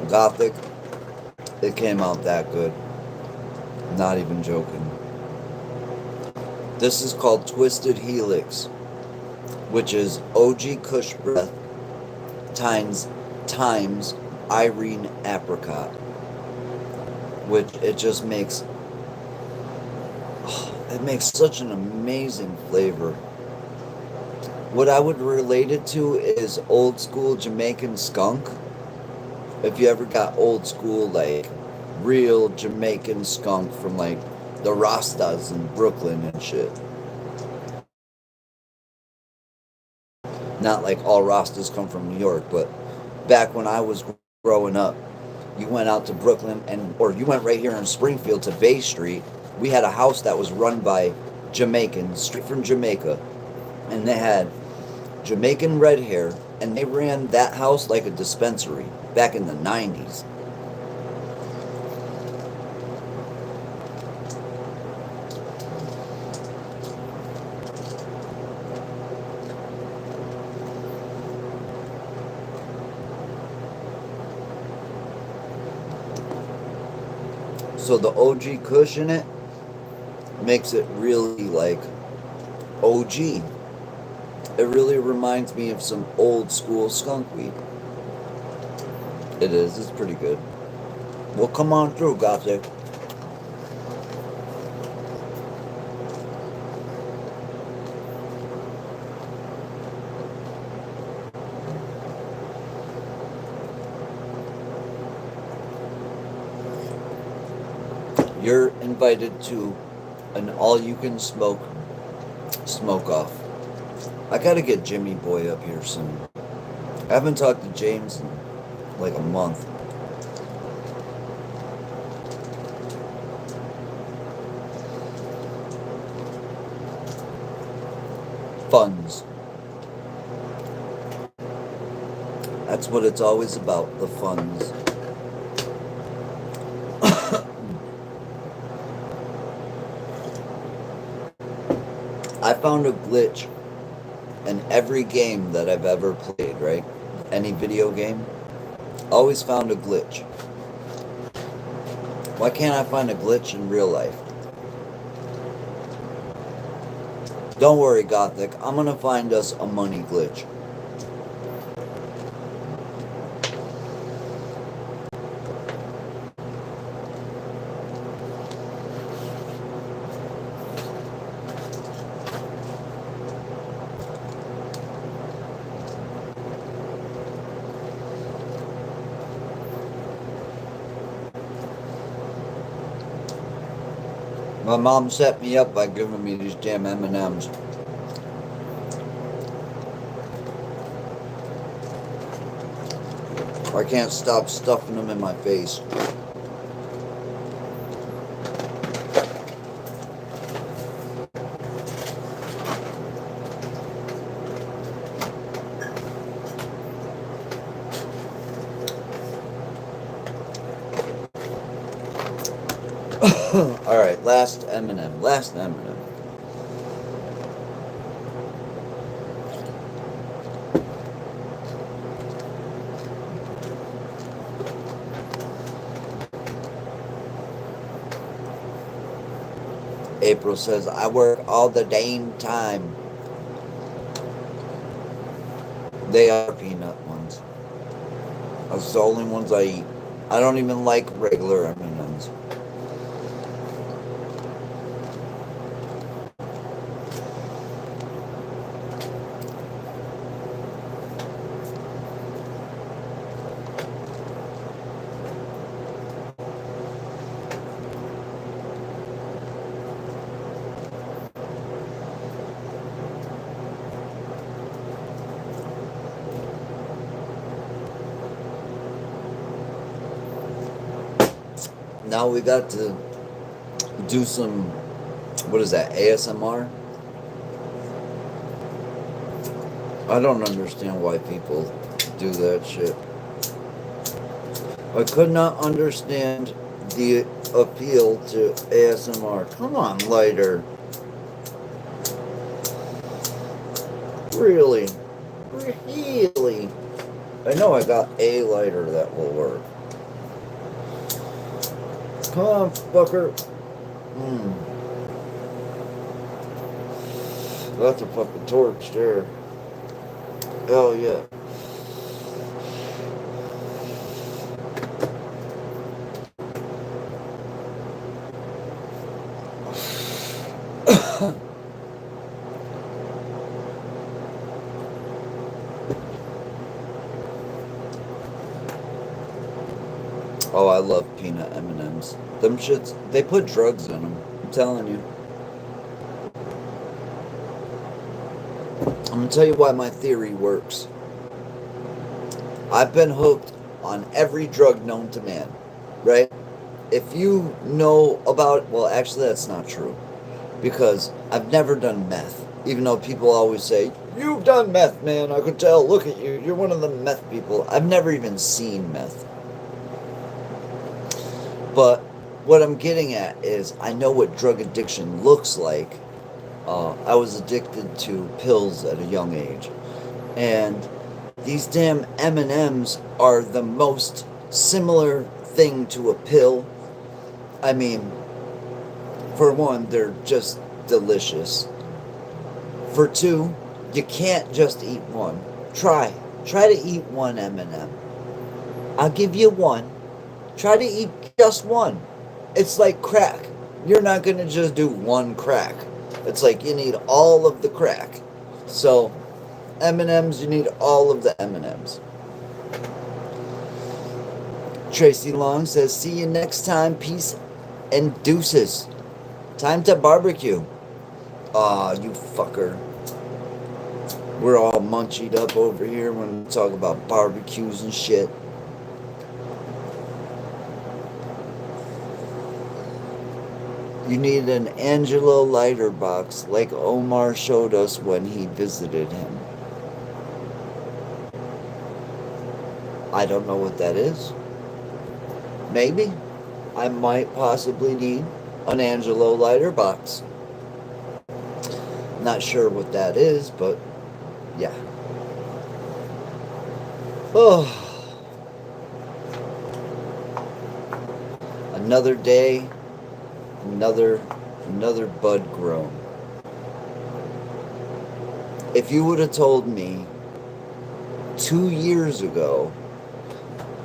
Gothic, it came out that good. Not even joking. This is called Twisted Helix, which is OG Kush Breath times Irene Apricot, which it just makes, it makes such an amazing flavor. What I would relate it to is old school Jamaican skunk. If you ever got old school, like real Jamaican skunk from like the Rastas in Brooklyn and shit. Not like all Rastas come from New York, but back when I was growing up, you went out to Brooklyn or you went right here in Springfield to Bay Street. We had a house that was run by Jamaicans, straight from Jamaica, and they had Jamaican red hair, and they ran that house like a dispensary back in the 90s. So the OG Kush in it makes it really like OG. It really reminds me of some old school skunk weed. It is. It's pretty good. Well, come on through, Gothic. You're invited to an all-you-can-smoke smoke-off. I gotta get Jimmy Boy up here soon. I haven't talked to James in like a month. Funds. That's what it's always about, the funds. I found a glitch in every game that I've ever played, right? Any video game. Always found a glitch. Why can't I find a glitch in real life? Don't worry, Gothic. I'm gonna find us a money glitch. My mom set me up by giving me these damn M&Ms. I can't stop stuffing them in my face. All right, last M&M. Last M&M. April says, I work all the damn time. They are peanut ones. That's the only ones I eat. I don't even like regular M&Ms. Now we got to do some, what is that, ASMR? I don't understand why people do that shit. I could not understand the appeal to ASMR. Come on, lighter. Really? Really? I know I got a lighter that will work. Come on, fucker. That's a fucking torch there. Hell yeah. Oh, I love peanut M&Ms. Them shits, they put drugs in them. I'm telling you. I'm gonna tell you why my theory works. I've been hooked on every drug known to man, right? If you know about, well, actually, that's not true. Because I've never done meth. Even though people always say, you've done meth, man. I could tell. Look at you. You're one of the meth people. I've never even seen meth. But what I'm getting at is I know what drug addiction looks like. I was addicted to pills at a young age. And these damn M&Ms are the most similar thing to a pill. I mean, for one, they're just delicious. For two, you can't just eat one. Try to eat one M&M. I'll give you one. Try to eat just one. It's like crack. You're not going to just do one crack. It's like you need all of the crack. So, M&Ms, you need all of the M&Ms. Tracy Long says, see you next time. Peace and deuces. Time to barbecue. Aw, you fucker. We're all munchied up over here when we talk about barbecues and shit. You need an Angelo lighter box like Omar showed us when he visited him. I don't know what that is. Maybe. I might possibly need an Angelo lighter box. Not sure what that is, but yeah. Oh. Another day, another bud grown. If you would have told me 2 years ago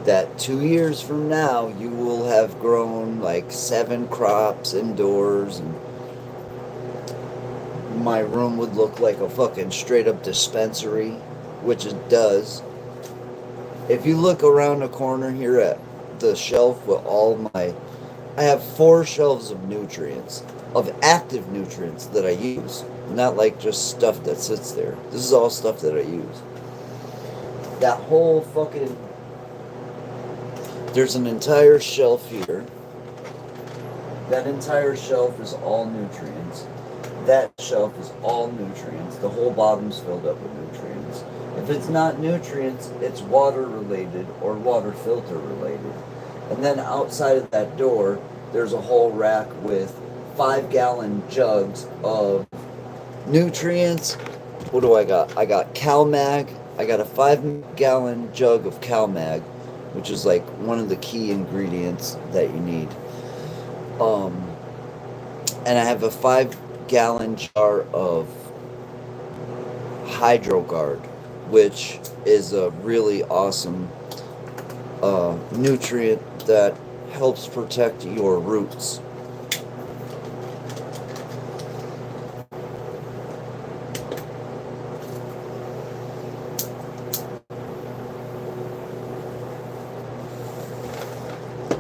that 2 years from now you will have grown like 7 crops indoors and my room would look like a fucking straight up dispensary, which it does. If you look around the corner here at the shelf with all my, I have 4 shelves of nutrients, of active nutrients that I use, not like just stuff that sits there. This is all stuff that I use. That whole fucking, there's an entire shelf here. That entire shelf is all nutrients. That shelf is all nutrients. The whole bottom's filled up with nutrients. If it's not nutrients, it's water related or water filter related. And then outside of that door, there's a whole rack with 5-gallon jugs of nutrients. What do I got? I got CalMag. I got a 5-gallon jug of CalMag, which is like one of the key ingredients that you need. And I have a 5-gallon jar of HydroGuard, which is a really awesome nutrient that helps protect your roots.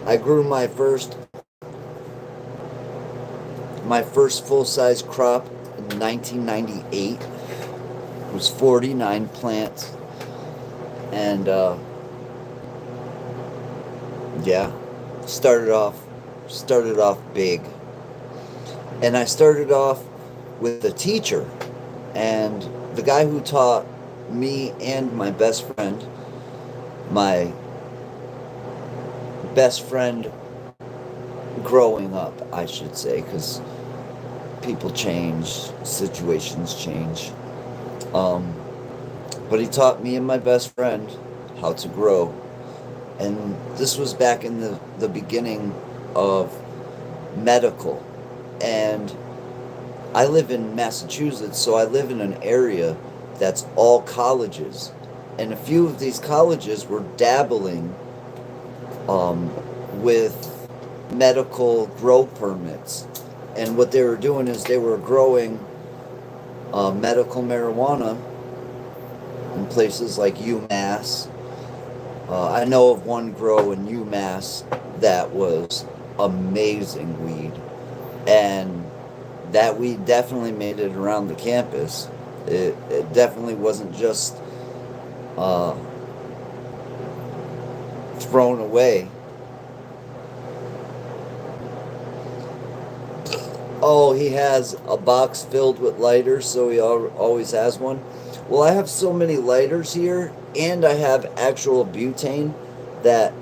I grew my first full-size crop in 1998. It was 49 plants. And yeah, started off big. And I started off with a teacher, and the guy who taught me and my best friend growing up, I should say, because people change, situations change. But he taught me and my best friend how to grow. And this was back in the beginning of medical. And I live in Massachusetts, so I live in an area that's all colleges. And a few of these colleges were dabbling with medical grow permits. And what they were doing is they were growing medical marijuana in places like UMass. I know of one grow in UMass that was amazing weed. And that weed definitely made it around the campus. It definitely wasn't just thrown away. Oh, he has a box filled with lighters, so he always has one. Well, I have so many lighters here, and I have actual butane that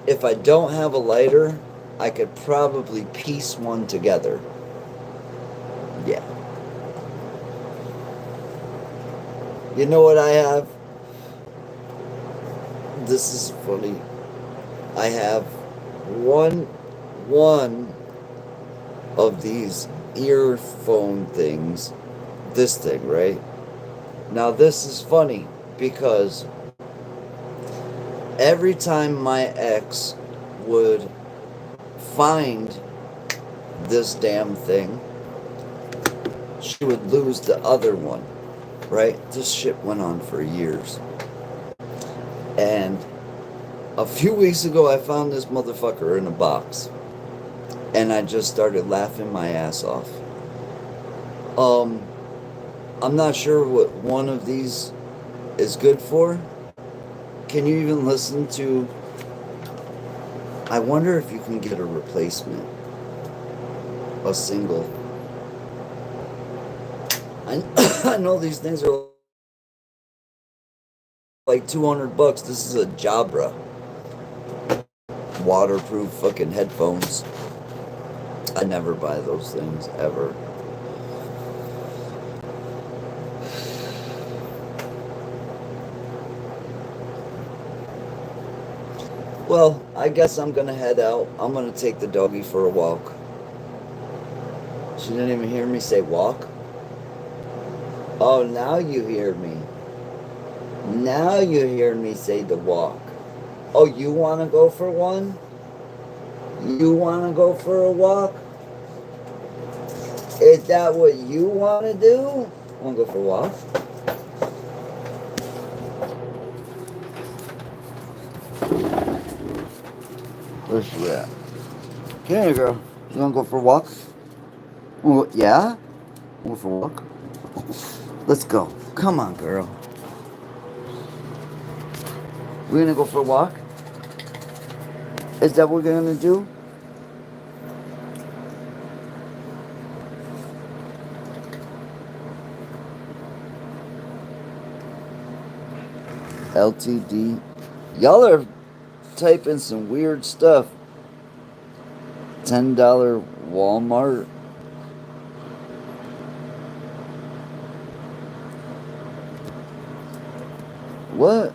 if I don't have a lighter, I could probably piece one together. Yeah. You know what I have? This is funny. I have one of these earphone things. This thing, right? Now this is funny because every time my ex would find this damn thing, she would lose the other one, right? This shit went on for years. And a few weeks ago, I found this motherfucker in a box. And I just started laughing my ass off. I'm not sure what one of these is good for. Can you even listen to... I wonder if you can get a replacement. A single. I know these things are like $200. This is a Jabra. Waterproof fucking headphones. I never buy those things, ever. Well, I guess I'm gonna head out. I'm gonna take the doggy for a walk. She didn't even hear me say walk. Oh, now you hear me. Now you hear me say the walk. Oh, you wanna go for one? You wanna go for a walk? Is that what you wanna do? Wanna go for a walk? Where's she at? Come here, girl. You wanna go for a walk? Yeah? Go for a walk? Let's go. Come on, girl. We're gonna go for a walk? Is that what we're gonna do? LTD. Y'all are typing some weird stuff. $10 Walmart. What?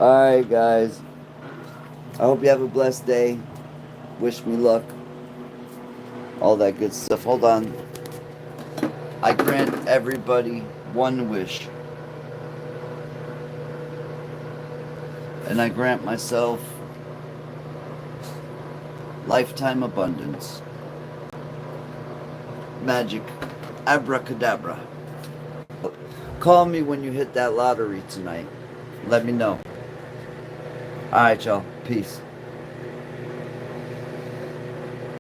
Alright, guys. I hope you have a blessed day. Wish me luck. All that good stuff. Hold on. I grant everybody one wish. And I grant myself lifetime abundance. Magic. Abracadabra. Call me when you hit that lottery tonight. Let me know. Alright, y'all. Peace.